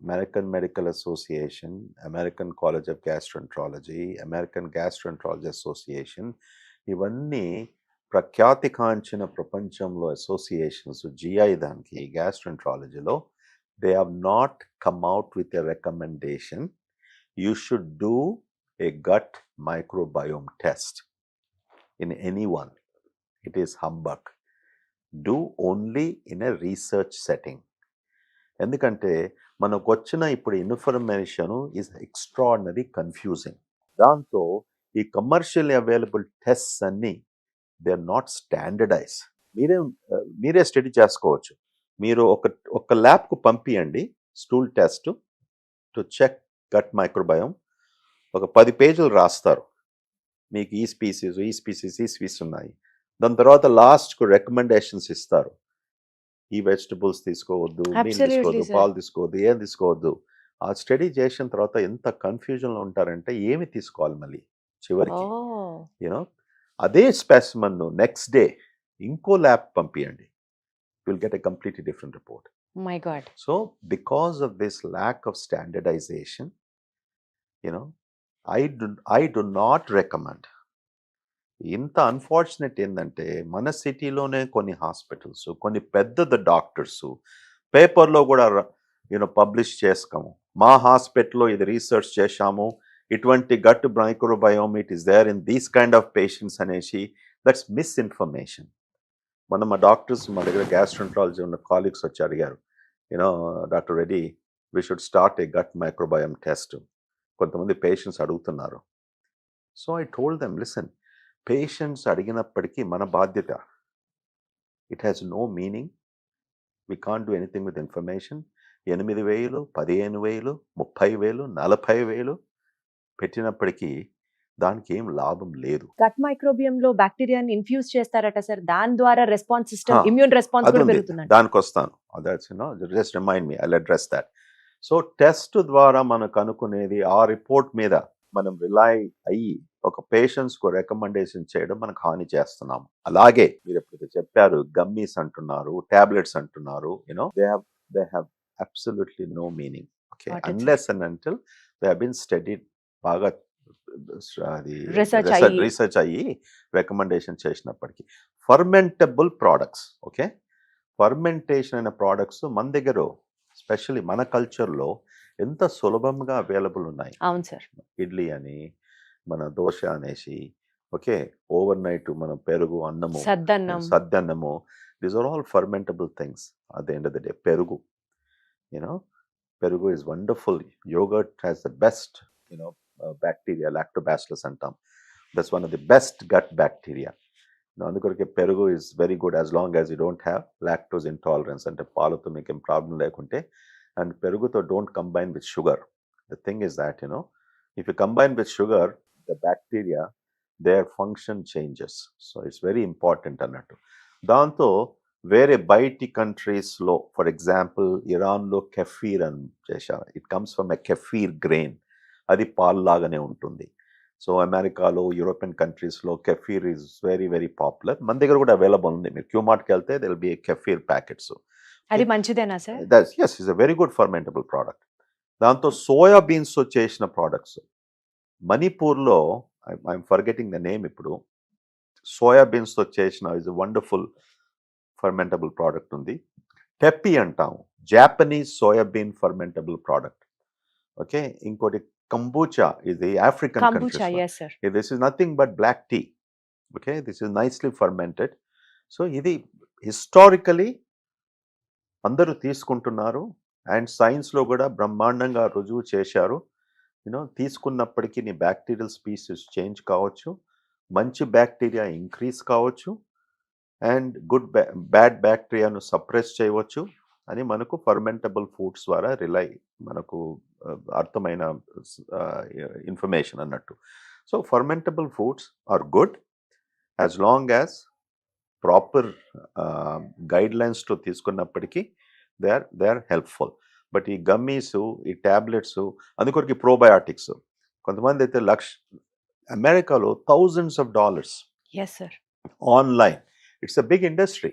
American medical association, American college of gastroenterology, American gastroenterology association, ఇవన్నీ ప్రఖ్యాతికాంచిన ప్రపంచంలో associations GI దానికి గ్యాస్ట్రోఎంట్రాలజీలో, they have not come out with a recommendation you should do a gut microbiome test in anyone. It is humbug. Do only in a research setting. ఎందుకంటే మనకు వచ్చిన ఇప్పుడు information is extraordinary confusing. దాంతో ఈ commercially available tests అన్నీ they are not standardize. మీరే study చేసుకోవచ్చు. మీరు ఒక ల్యాబ్కు పంపియండి stool test to check gut microbiome. ఒక 10 పేజీలు రాస్తారు, మీకు ఈ స్పీసీస్ ఉన్నాయి. దాని తర్వాత లాస్ట్కు రికమెండేషన్స్ ఇస్తారు. ఈ వెజిటబుల్స్ తీసుకోవద్దు, మీల్ తీసుకోవద్దు, పాలు తీసుకోవద్దు, ఏం తీసుకోవద్దు. ఆ స్టడీ చేసిన తర్వాత ఎంత కన్ఫ్యూజన్లో ఉంటారంటే ఏమి తీసుకోవాలి మళ్ళీ చివరికి. యూనో అదే స్పెసిమన్ నెక్స్ట్ డే ఇంకో ల్యాబ్ పంపియండి, will get a completely different report. My God. So because of this lack of standardization, you know I do not recommend. ఇంత అన్ఫార్చునేట్ ఏంటంటే మన సిటీలోనే కొన్ని హాస్పిటల్స్, కొన్ని పెద్ద డాక్టర్స్ పేపర్లో కూడా పబ్లిష్ చేస్తాము, మా హాస్పిటల్లో ఇది రీసెర్చ్ చేశాము, ఇటువంటి gut microbiome it is there in these kind of patients అనేసి. That's misinformation. మా డాక్టర్స్, మా దగ్గర గ్యాస్ట్రోఎంట్రాలజీ ఉన్న కాలీగ్స్ వచ్చి అడిగారు, doctor Reddy we should start a gut microbiome test. కొంతమంది పేషెంట్స్ అడుగుతున్నారు. So I told them, listen, patients అడిగినప్పటికీ మన బాధ్యత. It has no meaning. We can't do anything with information. 8,000, 15,000, 30,000, 40,000 పెట్టినప్పటికీ దానికి ఏం లాభం లేదు. గట్ మైక్రోబియం లో బ్యాక్టీరియాని ఇన్ఫ్యూజ్ చేస్తారట సార్, దాని ద్వారా రెస్పాన్స్ సిస్టమ్, ఇమ్యూన్ రెస్పాన్స్ కూడా పెరుగుతుంది. దానికి వస్తాను. Just remind me, I will address that. So test ద్వారా మనకు అనుకునేది, ఆ రిపోర్ట్ మీద మనం రిలై అయ్యి ఒక పేషెంట్స్ కు రికమెండేషన్ చేయడం మనకు హాని చేస్తున్నాం. అలాగే మీరు ఎప్పుడైతే చెప్పారు గమ్మీస్ అంటున్నారు, టాబ్లెట్స్ అంటున్నారు, they have absolutely no meaning. Okay, Got it, sir. Unless and until they have been studied, బాగా అది Research అయ్యి. రీసెర్చ్ అయ్యి రికమెండేషన్ చేసినప్పటికీ ఫర్మెంటబుల్ ప్రోడక్ట్స్, ఓకే, ఫర్మెంటేషన్ అయిన ప్రోడక్ట్స్ మన దగ్గర స్పెషల్లీ మన కల్చర్లో ఎంత సులభంగా అవైలబుల్ ఉన్నాయి. అవును సార్. ఇడ్లీ అని, మన దోశ అనేసి, ఓకే, ఓవర్ నైట్ మనం పెరుగు అన్నము, సద్దన్నము, these are all fermentable things. At the end of the day perugu, perugu is wonderful. Yoghurt has the best bacteria, lactobacillus అంటాం. That's one of the best gut bacteria. అందుకొరకే perugu is very good as long as you don't have lactose intolerance, అంటే పాలతో మీకు ఏం problem లేకుంటే. And పెరుగుతో don't combine with sugar. The thing is that if you combine with sugar, the bacteria, their function changes. So it's very important అన్నట్టు. దాంతో వేరే బయటి కంట్రీస్లో, ఫర్ ఎగ్జాంపుల్ ఇరాన్లో కెఫీర్ అని చేశారు. It comes from a kefir grain. అది పాల్లాగానే ఉంటుంది. సో అమెరికాలో, యూరోపియన్ కంట్రీస్లో kefir is very very popular. మన దగ్గర కూడా అవైలబుల్ ఉంది. మీరు క్యూమార్ట్కి వెళ్తే there will be kefir packets. అది మంచిదేనా sir? Yes, is a very good fermentable product. దాంతో సోయా బీన్స్తో చేసిన ప్రోడక్ట్స్, మణిపూర్లో ఐఎమ్ ఫర్గెటింగ్ ద నేమ్ ఇప్పుడు, సోయా బీన్స్తో చేసిన ఇస్ వండర్ఫుల్ ఫర్మెంటబుల్ ప్రోడక్ట్ ఉంది. టెప్పి అంటాం, Japanese soybean fermentable product. Okay, ఇంకోటి కంబూచా, ఇది African countries. This is nothing but black tea. Okay, this is nicely fermented. So ఇది హిస్టారికలీ అందరూ తీసుకుంటున్నారు. అండ్ సైన్స్లో కూడా బ్రహ్మాండంగా రుజువు చేశారు. తీసుకున్నప్పటికీ నీ బ్యాక్టీరియల్ స్పీసీస్ చేంజ్ కావచ్చు, మంచి బ్యాక్టీరియా ఇంక్రీజ్ కావచ్చు, అండ్ బ్యాడ్ బ్యాక్టీరియాను సప్రెస్ చేయవచ్చు అని మనకు ఫర్మెంటబుల్ ఫుడ్స్ ద్వారా మనకు అర్థమైన ఇన్ఫర్మేషన్ అన్నట్టు. So fermentable foods are good as long as proper గైడ్లైన్స్తో తీసుకున్నప్పటికీ దే ఆర్ హెల్ప్ఫుల్. బట్ ఈ గమ్మీస్, ఈ ట్యాబ్లెట్స్, అందుకొరకు ఈ ప్రోబయాటిక్స్, కొంతమంది అయితే అమెరికాలో $1000s online. It's a big industry,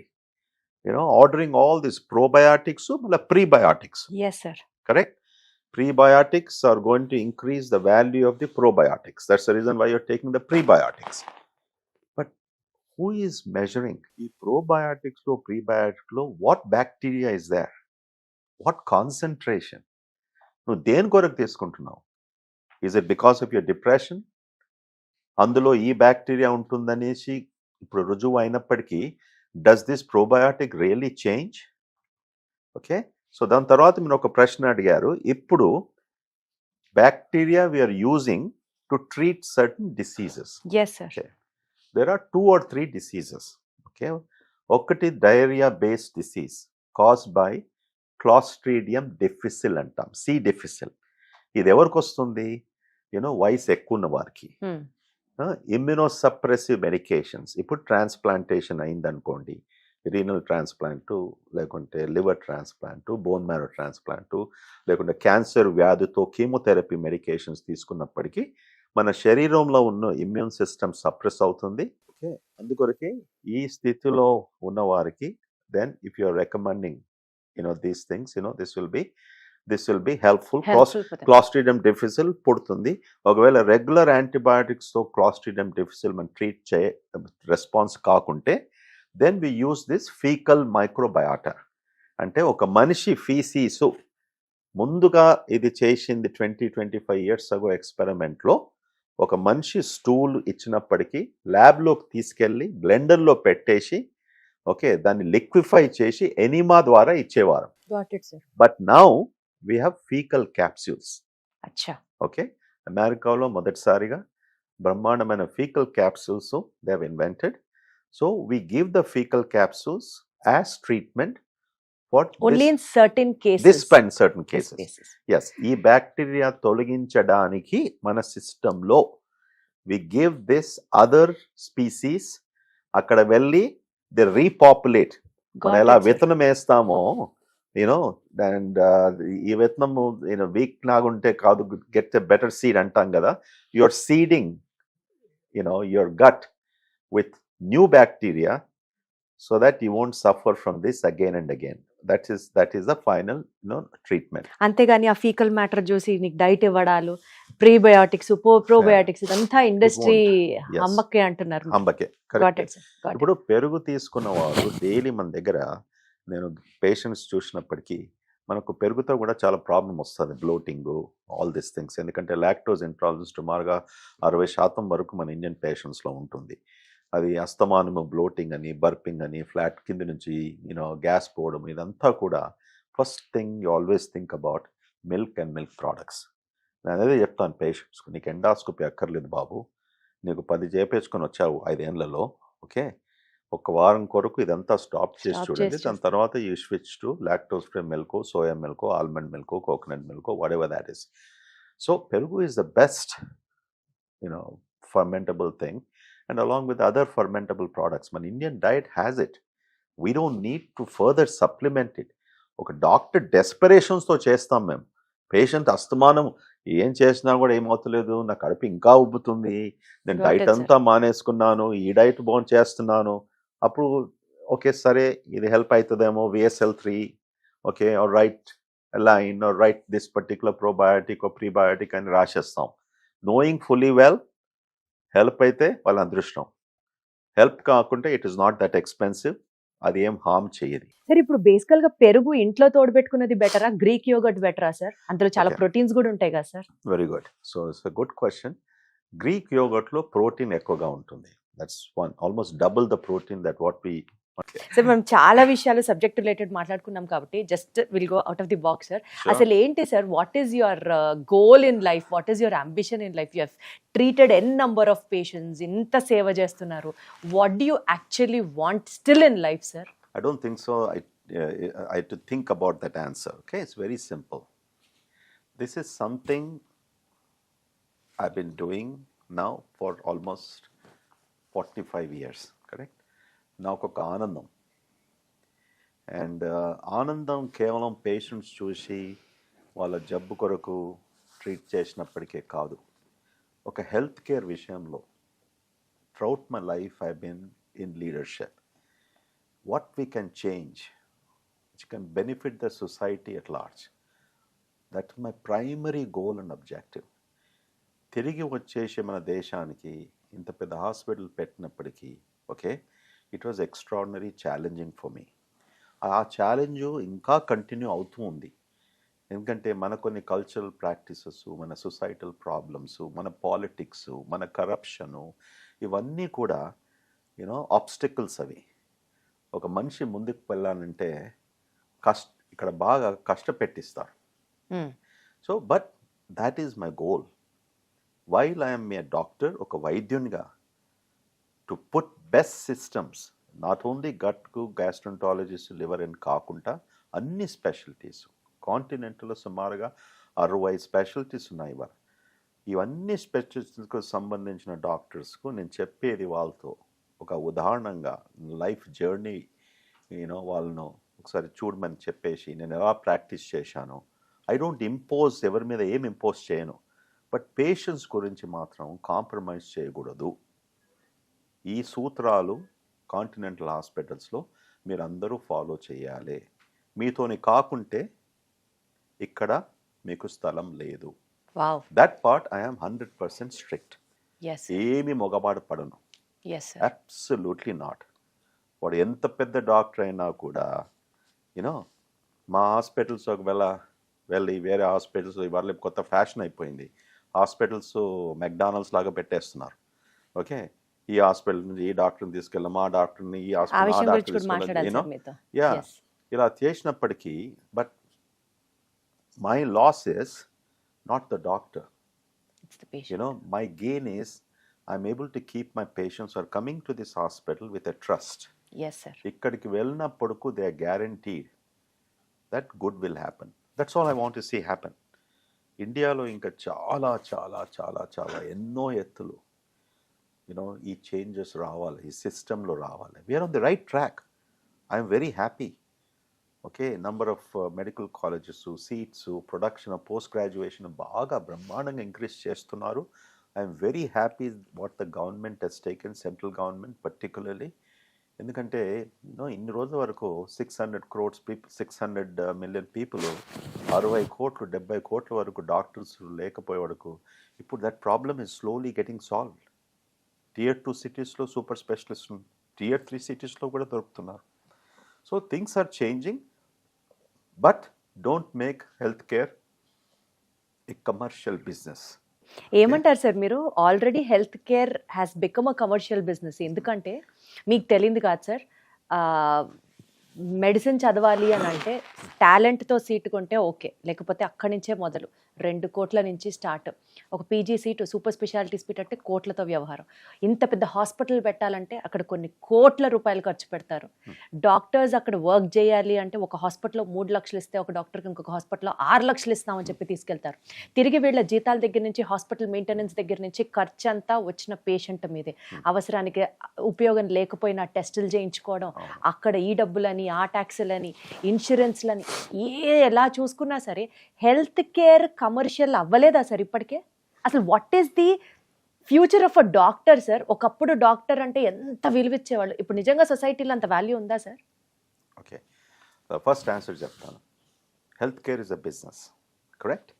ordering all these probiotics, prebiotics. Yes, sir. Correct? Prebiotics are going to increase the value of the probiotics. That's the reason why you're taking the prebiotics. But who is measuring the probiotics lo, prebiotics lo, what bacteria is there? What concentration? నువ్వు దేని కొరకు తీసుకుంటున్నావు? Is it because of your depression? అందులో ఈ bacteria ఉంటుందనేసి ఇప్పుడు రుజువు అయినప్పటికీ does this probiotic really change? Okay, so దాని తర్వాత మీరు ఒక ప్రశ్న అడిగారు. ఇప్పుడు bacteria we're using to treat certain diseases. There are 2 or 3 diseases. Okay, ఒకటి diarrhoea based disease caused by clostridium difficile అంటాం, సి డిఫిసిల్. ఇది ఎవరికి వస్తుంది? వయసు ఎక్కువ ఉన్న వారికి. ఇమ్యునోసప్రెసివ్ మెడికేషన్స్, ఇప్పుడు ట్రాన్స్ప్లాంటేషన్ అయిందనుకోండి, రీనల్ ట్రాన్స్ప్లాంటు, లేకుంటే liver transplant, bone marrow transplant, లేకుంటే క్యాన్సర్ వ్యాధితో కీమోథెరపీ మెడికేషన్స్ తీసుకున్నప్పటికీ మన శరీరంలో ఉన్న ఇమ్యూన్ సిస్టమ్ సప్రెస్ అవుతుంది. ఓకే, అందుకొరకే ఈ స్థితిలో ఉన్న వారికి then if you are recommending these things, this will be helpful. Clostridium difficile పుడుతుంది. ఒకవేళ రెగ్యులర్ యాంటీబయాటిక్స్తో క్లాస్ట్రిడియం డిఫిసిల్ మనం ట్రీట్ రెస్పాన్స్ కాకుంటే then we use this faecal microbiota. అంటే ఒక మనిషి ఫీసీస్ ముందుగా ఇది చేసింది 20-25 years ago ఎక్స్పెరిమెంట్లో. ఒక మనిషి స్టూల్ ఇచ్చినప్పటికీ ల్యాబ్లోకి తీసుకెళ్ళి బ్లెండర్లో పెట్టేసి, ఓకే, దాన్ని లిక్విఫై చేసి ఎనిమా ద్వారా ఇచ్చేవారు. But now we have fecal capsules. Okay, అమెరికాలో మొదటిసారిగా బ్రహ్మాండమైన fecal capsules they have invented. So we give the fecal capsules as treatment for only in certain cases. This in certain cases. Yes, ఈ bacteria తొలగించడానికి మన సిస్టంలో we give this other species, అక్కడ వెళ్ళి they repopulate. మనం ఎలా విత్తనం వేస్తామో and ఈ విత్తనము వీక్ లాగుంటే కాదు, గెట్ ఎ బెటర్ సీడ్ అంటాం కదా. Your seeding your gut with new bacteria so that you won't suffer from this again and again. That is the final treatment. అంతేగాని ఆ ఫీకల్ మ్యాటర్ చూసి నీకు డైట్ ఇవ్వడాలు, ప్రీబయోటిక్స్, ప్రోబయోటిక్స్ ఇదంతా industry Yes. హమ్మకే అంటున్నారు. అంబకే Got correct. it, sir. Got it. ఇప్పుడు పెరుగు తీసుకున్న వారు డైలీ మన దగ్గర నేను పేషెంట్స్ చూసినప్పటికీ మనకు పెరుగుతో కూడా చాలా ప్రాబ్లం వస్తుంది, బ్లోటింగ్, ఆల్ దిస్ థింగ్స్. ఎందుకంటే లాక్టోజ్ ఇంటాలరెన్స్ సుమారుగా 60% వరకు మన ఇండియన్ పేషెంట్స్లో ఉంటుంది. అది అస్తమానము బ్లోటింగ్ అని, బర్పింగ్ అని, ఫ్లాట్ కింద నుంచి గ్యాస్ పోవడం, ఇదంతా కూడా first thing you always think about milk and milk products. నేను అదే చెప్తాను పేషెంట్స్కి, నీకు ఎండాస్కోపీ అక్కర్లేదు బాబు, నీకు 10 చేపేసుకొని వచ్చావు 5 ఏళ్లలో, ఓకే, ఒక వారం కొరకు ఇదంతా స్టాప్ చేసి చూడండి. దాని తర్వాత you switch to lactose free milk, soya milk, almond milk, coconut milk, whatever that is. So పెరుగు is the best fermentable thing, and along with other fermentable products. మన Indian diet has it. We don't need to further supplement it. ఒక doctor డెస్పరేషన్స్తో చేస్తాం మేము. Patient అస్తమానం ఏం చేసినా కూడా ఏమవుతలేదు, నా కడుపు ఇంకా ఉబ్బుతుంది, నేను Got డైట్ it, sir. అంతా మానేసుకున్నాను, ఈ డైట్ బాగుంది చేస్తున్నాను. అప్పుడు ఓకే సరే ఇది హెల్ప్ అవుతుందేమో, VSL3, okay, or write a line, or write this particular probiotic or prebiotic అని రాసేస్తాం. నోయింగ్ ఫుల్లీ వెల్ హెల్ప్ అయితే వాళ్ళ అదృష్టం, హెల్ప్ కాకుంటే it is not that expensive, అది ఏం హార్మ్ చేయదు. సార్ ఇప్పుడు బేసికల్ గా పెరుగు ఇంట్లో తోడబెట్టుకున్నది బెటరా, గ్రీక్ యోగర్ట్ బెటరా సార్? అందులో చాలా Okay. ప్రోటీన్స్ కూడా ఉంటాయి కదా sir? Very good. So it's a good question. Greek యోగర్ట్లో ప్రోటీన్ ఎక్కువగా ఉంటుంది. That's one, almost double the protein that what we. Sir మనం చాలా విషయాలు సబ్జెక్ట్ రిలేటెడ్ మాట్లాడుకున్నాం కాబట్టి just will go out of the box sir. అసలు ఏంటి sir, what is your goal in life, what is your ambition in life? You have treated n number of patients, ఇంత సేవ చేస్తున్నారు. What do you actually want still in life sir? I don't think so. I had to think about that answer. Okay, it's very simple. This is something I've been doing now for almost 45 years, correct? నాకు ఒక ఆనందం, and ఆనందం కేవలం patients చూసి వాళ్ళ జబ్బు కొరకు treat చేసినప్పటికే కాదు. ఒక హెల్త్ కేర్ విషయంలో throughout my life I been in leadership. What we can change, which can benefit the society at large. That's my primary goal and objective. తిరిగి వచ్చేసి మన దేశానికి ఇంత పెద్ద హాస్పిటల్ పెట్టినప్పటికీ, okay, it was extraordinary challenging for me. ఆ challenge ఇంకా continue అవుతూ ఉంది. ఎందుకంటే మన కొన్ని కల్చరల్ ప్రాక్టీసెస్, మన సొసైటల్ ప్రాబ్లమ్స్, మన పాలిటిక్స్, మన కరప్షను, ఇవన్నీ కూడా ఆబ్స్టికల్స్. అవి ఒక మనిషి ముందుకు వెళ్ళాలంటే ఇక్కడ బాగా కష్టపెట్టిస్తారు. So but that is my goal while I'm a doctor, ఒక వైద్యునిగా, to put best systems, not only గట్కు, గ్యాస్ట్రంటాలజిస్ట్, లివర్ అని కాకుండా అన్ని స్పెషాలిటీస్. కాంటినెంట్లో సుమారుగా 60 స్పెషాలిటీస్ ఉన్నాయి. ఇవన్నీ స్పెషలిస్ట్కు సంబంధించిన డాక్టర్స్కు నేను చెప్పేది వాళ్ళతో ఒక ఉదాహరణంగా లైఫ్ జర్నీ వాళ్ళను ఒకసారి చూడమని చెప్పేసి నేను ఎలా ప్రాక్టీస్ చేశాను. ఐ డోంట్ ఇంపోజ్, ఎవరి మీద ఏం ఇంపోజ్ చేయను, బట్ పేషెంట్స్ గురించి మాత్రం కాంప్రమైజ్ చేయకూడదు. ఈ సూత్రాలు కాంటినెంటల్ హాస్పిటల్స్లో మీరు అందరూ ఫాలో చేయాలి. మీతోని కాకుంటే ఇక్కడ మీకు స్థలం లేదు. That part I'm 100% strict. ఏమి మొగబాటు పడను. Absolutely not. వాడు ఎంత పెద్ద డాక్టర్ అయినా కూడా మా హాస్పిటల్స్ ఒకవేళ వెళ్ళి వేరే హాస్పిటల్స్, ఇవాళ కొత్త ఫ్యాషన్ అయిపోయింది, హాస్పిటల్స్ మెక్డానల్డ్స్ లాగా పెట్టేస్తున్నారు. ఓకే, ఈ హాస్పిటల్ నుంచి ఈ డాక్టర్ని తీసుకెళ్ళాం, ఆ డాక్టర్ని ఈ హాస్పిటల్ యా ఇలా చేసినప్పటికీ, but my loss is not the doctor. My gain is I'm able to keep my patients who are coming to this hospital with a trust. Yes, sir. ఇక్కడికి వెళ్ళినప్పటికీ they are guaranteed that good will happen. That's all I want to see happen. ఇండియాలో ఇంకా చాలా చాలా చాలా చాలా ఎన్నో ఎత్తులు ఈ చేంజెస్ రావాలి, ఈ సిస్టంలో రావాలి. We're on the right track. I'm very happy. Okay, number of medical colleges, seats, production, post graduation బాగా బ్రహ్మాండంగా ఇంక్రీజ్ చేస్తున్నారు. I'm very happy what the government has taken, central government particularly. ఎందుకంటే ఇన్ని రోజుల వరకు 600 crores పీపుల్, 600 million పీపుల్, 60 కోట్లు 70 కోట్ల వరకు డాక్టర్స్ లేకపోయే వరకు ఇప్పుడు that problem is slowly getting solved. Tier 2 సిటీస్లో సూపర్ స్పెషలిస్ట్, Tier 3 సిటీస్లో కూడా దొరుకుతున్నారు. So things are changing, but don't make health care a commercial business. ఏమంటారు సార్ మీరు? Already health care has become a commercial business. ఎందుకంటే మీకు తెలియదు కాదు సార్, మెడిసిన్ చదవాలి అని అంటే టాలెంట్తో సీటు కొంటే ఓకే, లేకపోతే అక్కడి నుంచే మొదలు 2 కోట్ల నుంచి స్టార్ట్. ఒక PG seat, super speciality seat అంటే కోట్లతో వ్యవహారం. ఇంత పెద్ద హాస్పిటల్ పెట్టాలంటే అక్కడ కొన్ని కోట్ల రూపాయలు ఖర్చు పెడతారు. డాక్టర్స్ అక్కడ వర్క్ చేయాలి అంటే ఒక హాస్పిటల్లో 3 లక్షలు ఇస్తే ఒక డాక్టర్కి ఇంకొక హాస్పిటల్లో 6 లక్షలు ఇస్తామని చెప్పి తీసుకెళ్తారు. తిరిగి వీళ్ళ జీతాల దగ్గర నుంచి, హాస్పిటల్ మెయింటెనెన్స్ దగ్గర నుంచి ఖర్చు అంతా వచ్చిన పేషెంట్ మీదే. అవసరానికి ఉపయోగం లేకపోయినా టెస్టులు చేయించుకోవడం, అక్కడ ఈ డబ్బులని, ఆ ట్యాక్సులని, ఇన్సూరెన్స్లని, ఎలా చూసుకున్నా సరే హెల్త్ కేర్ కమర్షియల్ అవ్వలేదా సార్ ఇప్పటికే? అసలు what is the future of a doctor sir? ఒకప్పుడు డాక్టర్ అంటే ఎంత విలువిచ్చేవాళ్ళు, ఇప్పుడు నిజంగా సొసైటీలో అంత వాల్యూ ఉందా సార్? ఓకే, ఫస్ట్ ఆన్సర్ చెప్తాను. Health care is a business, correct?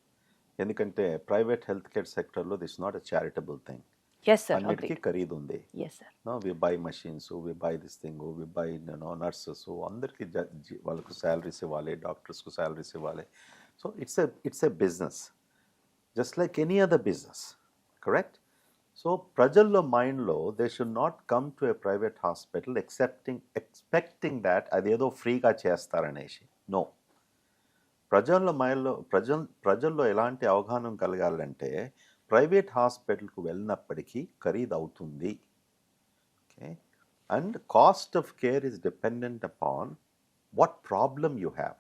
ఎందుకంటే ప్రైవేట్ హెల్త్ కేర్ సెక్టర్లో this not a charitable thing. Yes sir, అన్నిటికీ ఖరీదు ఉంది. yes sir. We buy machines, we buy this thing, we buy nurses, అందరికీ వాళ్ళకు salaries ఇవ్వాలి, డాక్టర్స్కు salaries ఇవ్వాలి. So it's a business just like any other business, correct? So ప్రజల్లో మైండ్లో they should not come to A private hospital expecting that అదేదో ఫ్రీగా చేస్తారనేసి. No, ప్రజల్లో ఎలాంటి అవగాహన కలగాలంటే ప్రైవేట్ హాస్పిటల్కు వెళ్ళినప్పటికీ ఖరీదు అవుతుంది. Okay, and cost of care is dependent upon what problem you have.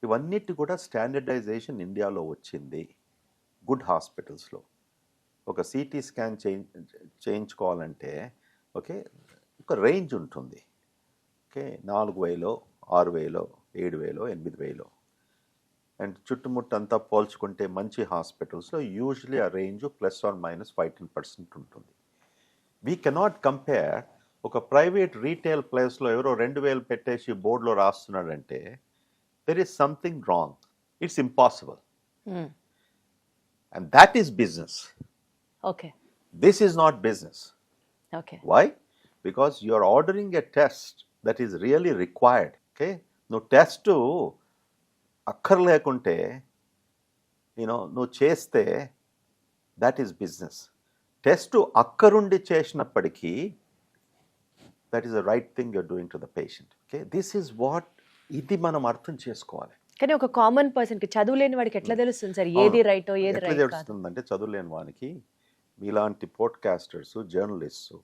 ఇవన్నిటి కూడా స్టాండర్డైజేషన్ ఇండియాలో వచ్చింది. గుడ్ హాస్పిటల్స్లో ఒక సిటీ స్కాన్ చేయించుకోవాలంటే ఓకే ఒక రేంజ్ ఉంటుంది. ఓకే, 4,000, 6,000, 7,000, 8,000. అండ్ చుట్టుముట్టంతా పోల్చుకుంటే మంచి హాస్పిటల్స్లో యూజువలీ ఆ రేంజ్ ±5-10% ఉంటుంది. వీ కెనాట్ కంపేర్ ఒక ప్రైవేట్ రీటైల్ ప్లేస్లో ఎవరో 2,000 పెట్టేసి బోర్డులో రాస్తున్నాడంటే there is something wrong. It's impossible. And that is business. Okay, this is not business. Okay, why? Because you are ordering a test that is really required. Okay, నువ్వు test అక్కర్లేకుంటే నువ్వు చేస్తే that is business. Test అక్కరుండి చేసినప్పటికీ that is the right thing you're doing to the patient. Okay, this is what, ఇది మనం అర్థం చేసుకోవాలి. కానీ ఒక కామన్ పర్సన్కి, చదువు లేని వాడికి ఎట్లా తెలుస్తుంది సార్ ఏది రైటో ఏది రైట్ కాదు? తెలుస్తుందంటే చదువు లేని వానికి మీలాంటి పోడ్కాస్టర్స్, జర్నలిస్ట్స్,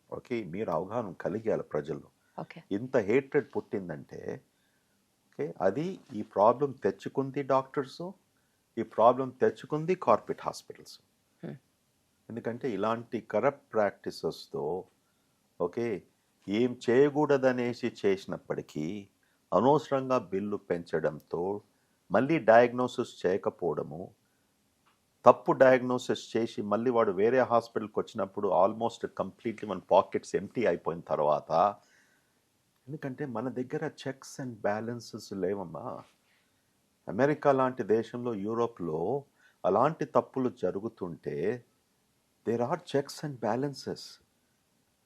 ఓకే, మీరు అవగాహన కలిగాలి ప్రజల్లో. ఓకే, ఇంత హేట్రెడ్ పుట్టిందంటే ఓకే, అది ఈ ప్రాబ్లం తెచ్చుకుంది డాక్టర్స్, ఈ ప్రాబ్లం తెచ్చుకుంది కార్పొరేట్ హాస్పిటల్స్. ఎందుకంటే ఇలాంటి కరప్ట్ ప్రాక్టీసెస్తో ఓకే ఏం చేయకూడదనేసి చేసినప్పటికీ అనవసరంగా బిల్లు పెంచడంతో, మళ్ళీ డయాగ్నోసిస్ చేయకపోవడము, తప్పు డయాగ్నోసిస్ చేసి మళ్ళీ వాడు వేరే హాస్పిటల్కి వచ్చినప్పుడు ఆల్మోస్ట్ కంప్లీట్లీ మన పాకెట్స్ ఎంటీ అయిపోయిన తర్వాత, ఎందుకంటే మన దగ్గర చెక్స్ అండ్ బ్యాలెన్సెస్ లేవమ్మా. అమెరికా లాంటి దేశంలో, యూరోప్లో అలాంటి తప్పులు జరుగుతుంటే there are checks and balances.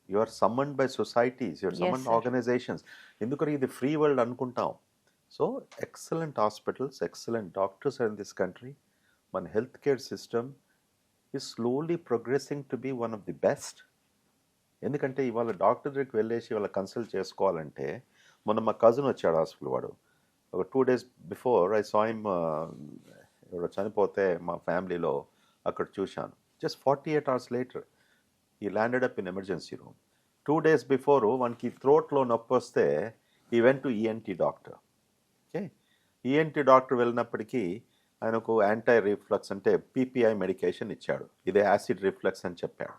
You are summoned by societies, you are summoned organisations. ఎందుకంటే ఇది ఫ్రీ వరల్డ్ అనుకుంటాం. So excellent hospitals, excellent doctors are in this country. మన health care system is slowly progressing to be one of the best. ఎందుకంటే ఇవాళ doctor దగ్గరికి వెళ్ళేసి వాళ్ళ consult చేసుకోవాలంటే, మొన్న మా కజిన్ వచ్చాడు హాస్పిటల్, వాడు ఒక 2 days before I saw him, ఎవరో చనిపోతే మా ఫ్యామిలీలో అక్కడ చూశాను. Just 48 hours later he landed up in emergency room. 2 days before వానికి థ్రోట్లో నొప్పి వస్తే he went to ENT doctor. Okay, ENT doctor వెళ్ళినప్పటికీ ఆయనకు యాంటీ రిఫ్లక్స్ అంటే PPI మెడికేషన్ ఇచ్చాడు. ఇదే యాసిడ్ రిఫ్లక్స్ అని చెప్పాడు.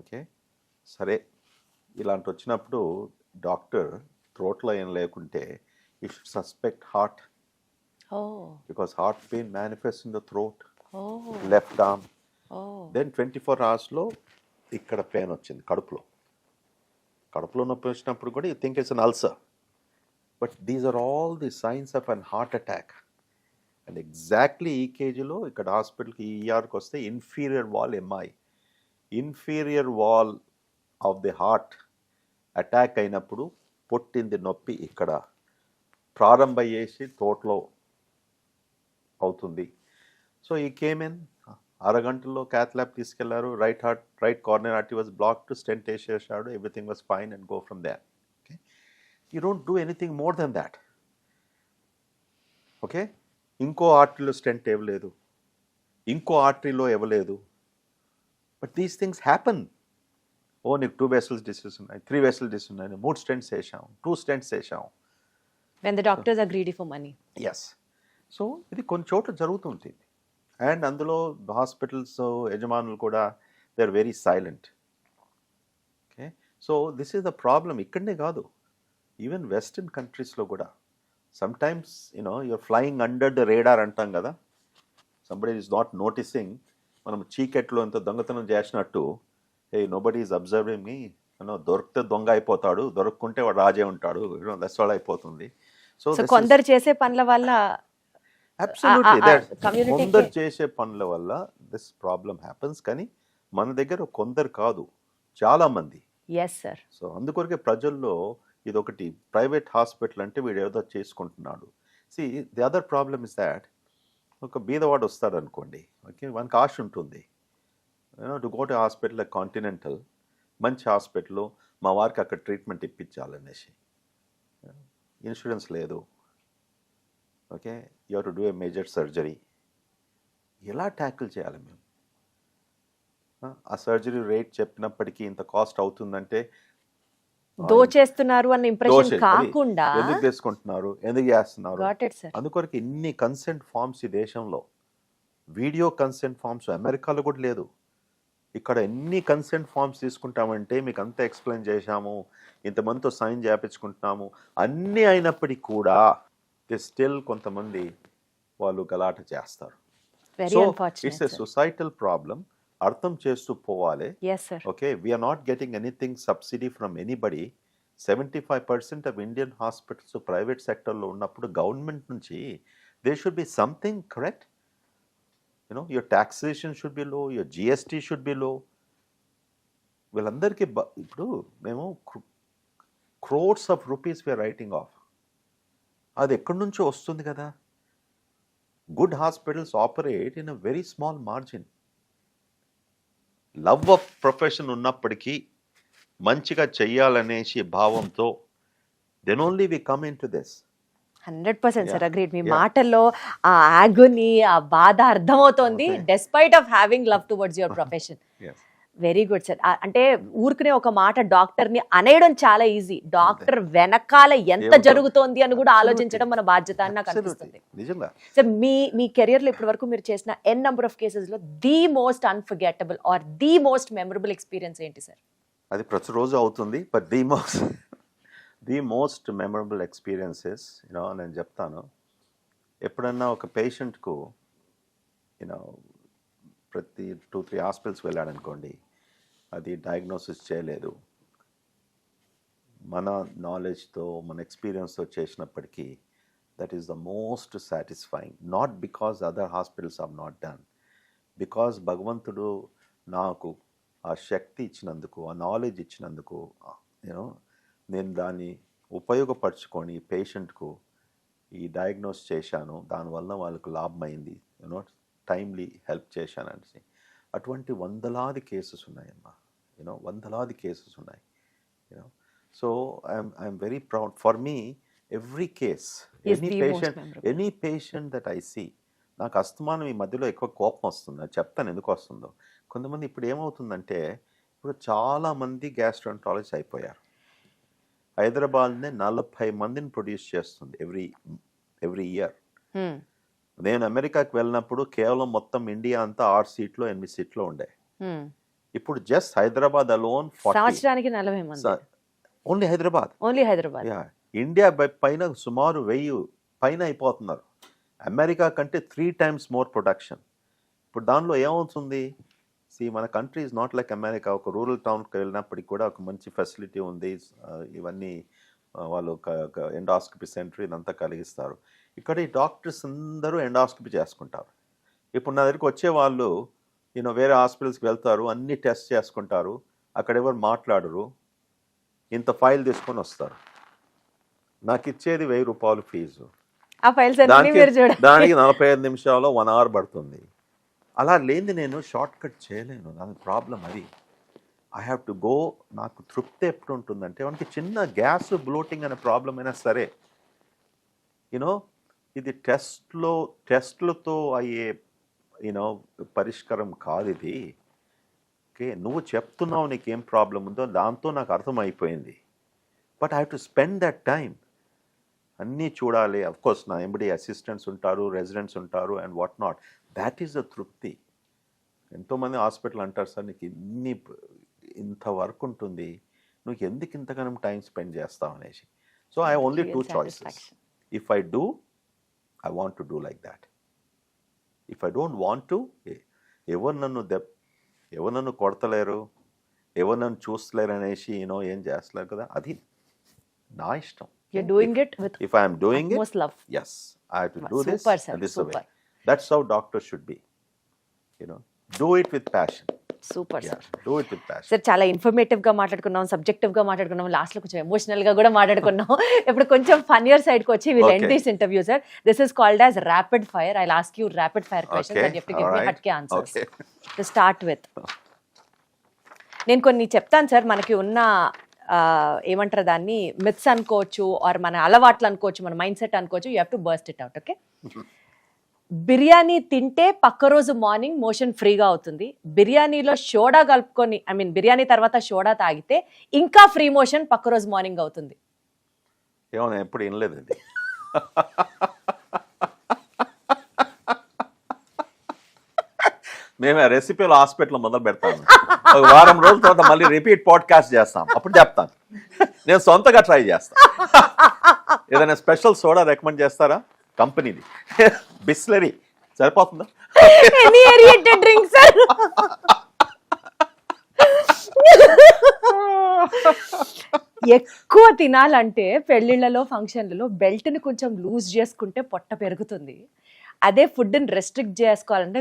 ఓకే, సరే, ఇలాంటి వచ్చినప్పుడు డాక్టర్ థ్రోట్లో ఏం లేకుంటే you should suspect heart, because heart pain manifest in the throat. Or left arm. Or then 24 అవర్స్లో ఇక్కడ పెయిన్ వచ్చింది కడుపులో నొప్పి వచ్చినప్పుడు కూడా you think it's an ulcer, but these are all the signs of an heart attack. And exactly ఈ కేజీలో ఇక్కడ హాస్పిటల్కి ఈఆర్కి వస్తే inferior wall of the heart attack అయినప్పుడు పుట్టింది నొప్పి ఇక్కడ ప్రారంభం చేసి తోటలో అవుతుంది. సో ఈ కేమెన్ అరగంటలో క్యాత్ ల్యాబ్ తీసుకెళ్లారు. Right coronary artery was blocked, stent వేసేసాడు, everything was fine and go from there. Okay, you don't do anything more than that. Okay, ఇంకో ఆర్టరీలో స్టెంట్ ఇవ్వలేదు, ఇంకో ఆర్టరీలో ఇవ్వలేదు, బట్ దీస్ థింగ్స్ హ్యాపన్. ఓ నీకు 2 vessels డిసీజ్ ఉన్నాయి, 3 vessels డిసీజ్ ఉన్నాయి, 3 స్టెంట్స్ వేసాం, 2 స్టెంట్స్ వేసాం. when the doctors are greedy for money. Yes. So ఇది కొన్ని చోట్ల జరుగుతుంటుంది. అండ్ అందులో హాస్పిటల్స్ యజమానులు కూడా they are very silent. Okay, so this is the problem. ఇక్కడనే కాదు, ఈవెన్ వెస్టర్న్ కంట్రీస్లో కూడా sometimes you're flying under the radar అంటాం కదా, సంబడి ఈజ్ నాట్ నోటీసింగ్. మనం చీకట్లో ఎంత దొంగతనం చేసినట్టు, నోబడీ ఈజ్ అబ్జర్వింగ్ మీ, దొరికితే దొంగ అయిపోతాడు, దొరకకుంటే వాడు రాజే ఉంటాడు, దట్స్ ఆల్ అయిపోతుంది. సో కొందరు చేసే పనుల వల్ల కొందరు చేసే పనుల వల్ల దిస్ ప్రాబ్లం హ్యాపన్స్. కానీ మన దగ్గర కొందరు కాదు, చాలా మంది. Yes sir. సో అందుకొరకే ప్రజల్లో ఇదొకటి, ప్రైవేట్ హాస్పిటల్ అంటే వీడు ఏదో చేసుకుంటున్నాడు. See the other problem is that, ఒక బీదవాడు వస్తాడు అనుకోండి, ఓకే, వానికి ఆశ ఉంటుంది to go to hospital like Continental, మంచి హాస్పిటల్, మా వారికి అక్కడ ట్రీట్మెంట్ ఇప్పించాలనేసి. ఇన్సూరెన్స్ లేదు, okay, you have to do a major surgery. ఎలా ట్యాకిల్ చేయాలి మేము? ఆ సర్జరీ రేట్ చెప్పినప్పటికీ ఇంత కాస్ట్ అవుతుందంటే దోచేస్తున్నారు అన్న ఇంప్రెషన్ కాకుండా ఎందుకు తీసుకుంటున్నారు, ఎందుకు చేస్తున్నారు? sir. అందుకొరకు ఇన్ని కన్సెంట్ ఫార్మ్స్ ఈ దేశంలో, వీడియో కన్సెంట్ ఫార్మ్స్ అమెరికాలో కూడా లేదు. ఇక్కడ ఎన్ని కన్సెంట్ ఫార్మ్స్ తీసుకుంటామంటే మీకు అంతా ఎక్స్ప్లెయిన్ చేశాము, ఇంతమందితో సైన్ చేయించుకుంటున్నాము, అన్నీ అయినప్పటికీ కూడా స్టిల్ కొంతమంది వాళ్ళు గలాట చేస్తారు. Very so unfortunate, it's a sir. Societal problem. అర్థం చేస్తూ పోవాలి. Yes, sir. Okay, we are not getting anything subsidy from anybody. 75% of Indian hospitals private sector లో ఉన్నప్పుడు గవర్నమెంట్ నుంచి there should be something, correct? Your taxation should be low, your GST should be low. వీళ్ళందరికీ ఇప్పుడు మేము crores of rupees we are writing off. అది ఎక్కడి నుంచో వస్తుంది కదా. Good hospitals operate in a very small margin. Love of profession ఉన్నప్పటికీ మంచిగా చెయ్యాలనేసి భావంతో then only we come into this. 100% sir, agreed. మీ మాటల్లో ఆ ఆగుని, ఆ బాధ అర్థమవుతోంది, despite of having love towards your profession. Very good sir. అంటే ఊరుకునే ఒక మాట డాక్టర్ ని అనేయడం చాలా ఈజీ, డాక్టర్ వెనకాల ఎంత జరుగుతోంది అని కూడా ఆలోచించడం మన బాధ్యత అని నాకు అనిపిస్తుంది. సార్, మీ కెరియర్ లో ఇప్పటి వరకు మీరు చేసిన ఎన్ నంబర్ ఆఫ్ కేసెస్ లో the most unforgettable or the most memorable experience ఏంటి సార్? అది ప్రతిరోజు అవుతుంది, but the most memorable experiences నేను చెప్తాను. ఎప్పుడన్నా ఒక పేషెంట్కు ప్రతి 2-3 హాస్పిటల్స్ వెళ్ళాడనుకోండి, అది డయాగ్నోసిస్ చేయలేదు, మన నాలెడ్జ్తో మన ఎక్స్పీరియన్స్తో చేసినప్పటికీ that is the most satisfying. Not because other hospitals are not done, because భగవంతుడు నాకు ఆ శక్తి ఇచ్చినందుకు, ఆ నాలెడ్జ్ ఇచ్చినందుకు, నేను దాన్ని ఉపయోగపరచుకొని పేషెంట్కు ఈ డయాగ్నోస్ చేశాను, దానివల్ల వాళ్ళకు లాభమైంది, టైమ్లీ హెల్ప్ చేశానని. అటువంటి వందలాది కేసెస్ ఉన్నాయమ్మా, వందలాది కేసెస్ ఉన్నాయి. So I'm very proud. For me every case, any patient that I see, నాకు అస్తమానం ఈ మధ్యలో ఎక్కువ కోపం వస్తుంది, అది చెప్తాను ఎందుకు వస్తుందో. కొంతమంది ఇప్పుడు ఏమవుతుందంటే, ఇప్పుడు చాలామంది గ్యాస్ట్రాంటాలజిస్ట్ అయిపోయారు. హైదరాబాద్నే 40 మందిని ప్రొడ్యూస్ చేస్తుంది ఎవ్రీ ఇయర్. నేను అమెరికాకి వెళ్ళినప్పుడు కేవలం మొత్తం ఇండియా అంతా 6 సీట్లు 8 సీట్లు ఉండే. ఇప్పుడు జస్ట్ హైదరాబాద్ అలోన్ సంవత్సరానికి 40 మంది, ఓన్లీ హైదరాబాద్. ఇండియా పైన సుమారు 1000 పైన అయిపోతున్నారు. అమెరికా కంటే 3 times మోర్ ప్రొడక్షన్. ఇప్పుడు దానిలో ఏమవుతుంది, మన country is not like America. ఒక రూరల్ టౌన్కి వెళ్ళినప్పటికి కూడా ఒక మంచి ఫెసిలిటీ ఉంది, ఇవన్నీ వాళ్ళు ఎండాస్కోపీ సెంటర్ ఇదంతా కలిగిస్తారు. ఇక్కడ ఈ డాక్టర్స్ అందరూ ఎండాస్కోపీ చేసుకుంటారు. ఇప్పుడు నా దగ్గరికి వచ్చే వాళ్ళు వేరే హాస్పిటల్స్కి వెళ్తారు, అన్ని టెస్ట్ చేసుకుంటారు, అక్కడ ఎవరు మాట్లాడరు, ఇంత ఫైల్ తీసుకొని వస్తారు. నాకు ఇచ్చేది 1000 రూపాయలు ఫీజు, ఆ ఫైల్స్ అన్ని మీరు చూడండి. దానికి 45 నిమిషాల్లో 1 అవర్ పడుతుంది. అలా లేని నేను షార్ట్ కట్ చేయలేను, దాని ప్రాబ్లం అది. I have to go. నాకు తృప్తి ఎప్పుడు ఉంటుందంటే మనకి చిన్న గ్యాస్ బ్లోటింగ్ అనే ప్రాబ్లం అయినా సరే ఇది టెస్ట్లతో అయ్యే పరిష్కారం కాదు ఇది. ఓకే, నువ్వు చెప్తున్నావు నీకేం ప్రాబ్లం ఉందో, దాంతో నాకు అర్థమైపోయింది. But I have to spend that time. అన్నీ చూడాలి. అఫ్కోర్స్ నా ఎంబడి అసిస్టెంట్స్ ఉంటారు, రెసిడెంట్స్ ఉంటారు and what not. That is the తృప్తి. ఎంతోమంది హాస్పిటల్ అంటారు, సార్ నీకు ఇంత వర్క్ ఉంటుంది, నువ్వు ఎందుకు ఇంతగానం టైం స్పెండ్ చేస్తావు అనేసి. So I only 2 choices. If I do, I want to do like that. If I don't want to, ఎవరు నన్ను కొడతలేరు, ఎవరు నన్ను చూస్తలేరు అనేసి ఏం చేస్తలేరు కదా, అది నా ఇష్టం. You're doing it with if I am doing it, most love. yes, I have to do this Super, sir. and this Super. way. That's how doctors should be. Do it with passion. Super Yeah, sir. do it with passion. Sir చాలా informative గా మాట్లాడుకున్నాం, subjective గా మాట్లాడుకున్నాం, last లో కొంచెం emotional గా కూడా మాట్లాడుకున్నాం. ఇప్పుడు కొంచెం ఫన్నీయర్ సైడ్ కి వచ్చి will end this interview sir. This is called as rapid fire. I ask you rapid fire questions and you have to give me hatke answers. Okay. To start with, నేను కొన్ని చెప్తాను సార్, మనకి ఉన్న ఏమంటారు దాన్ని, మిత్స్ అనుకోవచ్చు ఆర్ మన అలవాట్లు అనుకోవచ్చు, మన మైండ్ సెట్ అనుకోవచ్చు. You have to burst it out. Okay, biryani తింటే పక్క రోజు మార్నింగ్ మోషన్ ఫ్రీగా అవుతుంది. బిర్యానీలో సోడా కలుపుకొని, ఐ మీన్ బిర్యానీ తర్వాత సోడా తాగితే ఇంకా ఫ్రీ మోషన్ పక్క రోజు మార్నింగ్ అవుతుంది. ఏమో నేను ఎప్పుడు వినలేదు ఇది. మేము ఆ రెసిపీలో హాస్పిటల్ మొదలు పెడతాను, ఒక వారం రోజుల తర్వాత మళ్ళీ రిపీట్ పాడ్కాస్ట్ చేస్తాం, అప్పుడు చెప్తాను. నేను సొంతగా ట్రై చేస్తాను. ఏదైనా స్పెషల్ సోడా రికమెండ్ చేస్తారా? కంపెనీది బిస్లరీ సరిపోతుందా? Any aerated drink sir. ఎక్కువ తినాలంటే పెళ్లిళ్లలో ఫంక్షన్లలో బెల్ట్ని కొంచెం లూజ్ చేసుకుంటే పొట్ట పెరుగుతుంది. అదే ఫుడ్ని రెస్ట్రిక్ట్ చేసుకోవాలంటే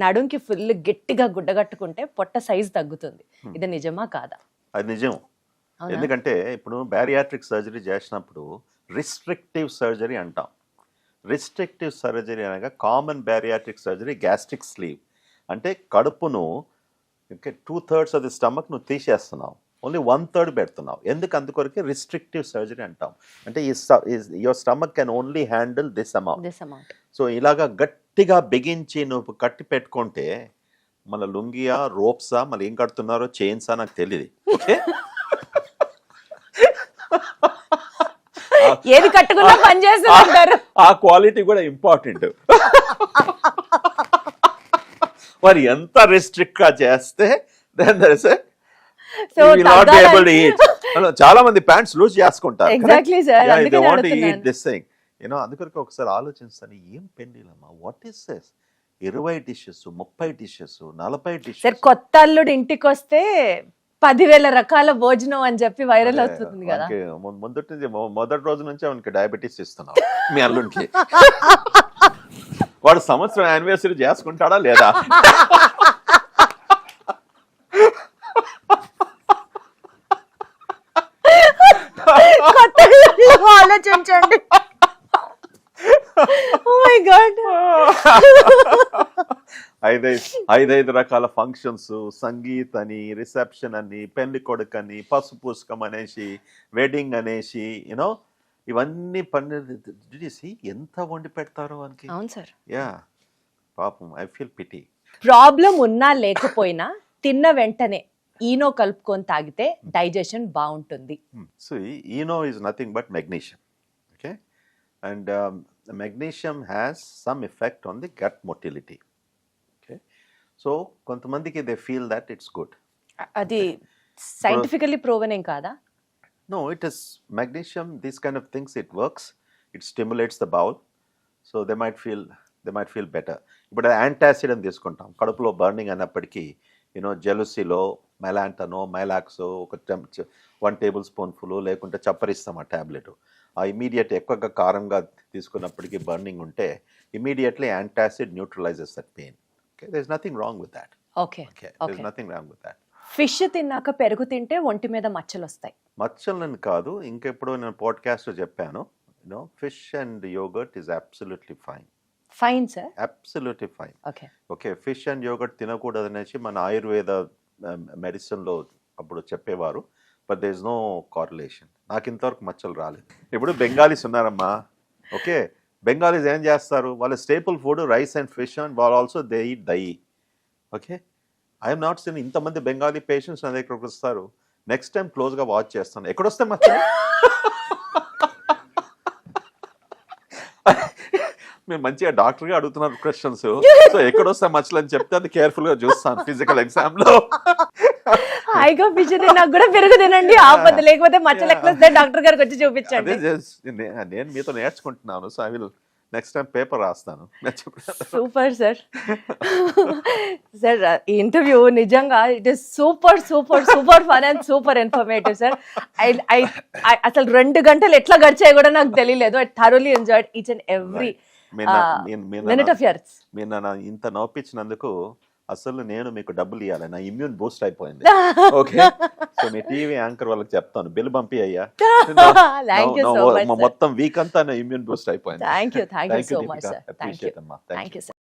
నడుంకి ఫుల్ గట్టిగా గుడ్డ కట్టుకుంటే పొట్ట సైజ్ తగ్గుతుంది. ఇది నిజమా కాదా? అది నిజం. ఎందుకంటే ఇప్పుడు బ్యారియాట్రిక్ సర్జరీ చేసినప్పుడు రిస్ట్రిక్టివ్ సర్జరీ అంటాం. రిస్ట్రిక్టివ్ సర్జరీ అనగా common bariatric surgery gastric sleeve, అంటే కడుపును 2/3 ఆఫ్ ది స్టమక్ నువ్వు తీసేస్తున్నావు, ఓన్లీ 1/3 పెడుతున్నావు. ఎందుకు? అందుకొరకే రిస్ట్రిక్టివ్ సర్జరీ అంటాం. అంటే your stomach can only handle this amount. So ఇలాగా గట్టిగా బిగించి నువ్వు కట్టి పెట్టుకుంటే మన లుంగియా, రోప్సా, మళ్ళీ ఏం కడుతున్నారో, చైన్సా నాకు తెలియదు. ఓకే, ఏది కట్టుకున్నా పని చేస్తారు. ఆ క్వాలిటీ కూడా ఇంపార్టెంట్. మరి ఎంత రిస్ట్రిక్ట్ గా చేస్తే చాలా మంది ప్యాంట్స్ లూజ్ చేసుకుంటారు. అందుకొరకు ఒకసారి ఆలోచిస్తాను, ఏం పెండిలమ్మా, what is this? 20 dishes, 30 dishes, 40 dishes. కొత్త అల్లుడు ఇంటికి వస్తే 10,000 రకాల భోజనం అని చెప్పి వైరల్ అవుతుంది కదా. మొదటి రోజు నుంచి అవనికి డయాబెటీస్ ఇస్తున్నావు మీ అల్లుడికి. వాడు సంవత్సరం యానివర్సరీ చేసుకుంటాడా లేదా? ఆలోచించండి. ఐదైదు రకాల ఫంక్షన్స్, సంగీత్ అని, రిసెప్షన్ అని, పెళ్లి కొడుకు అని, పసుపు పుష్కం అనేసి, వెడ్డింగ్ అనేసి, ఇవన్నీ పని ఎంత వండి పెడతారో అని. అవును సార్. యా, పాపం, ఐ ఫీల్ పిటీ. ప్రాబ్లం ఉన్నా లేకపోయినా తిన్న వెంటనే ఈనో కలుపుకొని తాగితే డైజెషన్ బాగుంటుంది. So Eno is nothing but magnesium. Okay, and magnesium has some effect on the gut motility. Okay, so కొంతమందికి they feel that it's good. అది సైంటిఫికల్లీ ప్రూవెన్ ఏం కాదా? No, it is magnesium, these kind of things, it works. It stimulates the bowel. So they might feel they might feel better. ఇప్పుడు antacid అని తీసుకుంటాం, కడుపులో burning అన్నప్పటికీ జెలుసీలో మెలాంటనో మైలాక్సో ఒక 1 table spoon full లేకుంటే చప్పరిస్తాం ఆ ట్యాబ్లెట్. ఆ ఇమీడియట్ ఎక్కువగా కారంగా తీసుకున్నప్పటికీ బర్నింగ్ ఉంటే immediately antacid neutralizes that pain. Okay, there is nothing wrong with that. Okay, okay, there is nothing wrong with that. Fish తిన్నాక పెరుగు తింటే ఒంటి మీద మచ్చలు వస్తాయి. మచ్చలని కాదు, ఇంకెప్పుడు నేను పాడ్కాస్ట్లో చెప్పాను, fish and yoghurt is absolutely fine. Fine sir. Absolutely fine. Okay, okay, fish and yoghurt తినకూడదు అనేసి మన ఆయుర్వేద మెడిసిన్లో అప్పుడు చెప్పేవారు, but there is no correlation. నాకు ఇంతవరకు మచ్చలు రాలేదు. ఇప్పుడు బెంగాలీస్ ఉన్నారమ్మా, ఓకే, బెంగాలీస్ ఏం చేస్తారు, వాళ్ళ staple food rice and fish and వాళ్ళు also they eat dahi. Okay, I'm not seen ఇంతమంది బెంగాలీ పేషెంట్స్ నా దగ్గరకు వస్తారు. నెక్స్ట్ టైం క్లోజ్గా వాచ్ చేస్తాను, ఎక్కడొస్తే మచ్చలు. మీరు మంచిగా డాక్టర్గా అడుగుతున్నారు క్వశ్చన్స్, సో ఎక్కడొస్తే మచ్చలు అని చెప్తే అది కేర్ఫుల్గా చూస్తాను ఫిజికల్ ఎగ్జామ్లో. హాయిగా ఫిష్ తిన్నాక కూడా పెరుగు తినండి, ఆపద లేకపోతే మచ్చలు ఎక్కడ వస్తాయి డాక్టర్ గారికి వచ్చి చూపించండి. నేను మీతో నేర్చుకుంటున్నాను, so I will next time paper రాస్తాను. Super sir. సార్ ఈ ఇంటర్వ్యూ నిజంగా it is super super super fun and super informative sir. అసలు 2 గంటలు ఎట్లా గడిచాయి కూడా నాకు తెలియలేదు. I thoroughly enjoyed each and every minute of yours. మీరు నన్ను ఇంత నవ్వించినందుకు అసలు నేను మీకు డబ్బులు ఇవ్వాలి, నా ఇమ్యూన్ బూస్ట్ అయిపోయింది. ఓకే, సో మీ టీవీ యాంకర్ వాళ్ళకి చెప్తాను, బిల్ పంపి అయ్యా. Thank you so much. మొత్తం వీక్ అంతా నా ఇమ్యూన్ బూస్ట్ అయిపోయింది. Thank you so much sir. Appreciate అమ్మా. Thank you sir.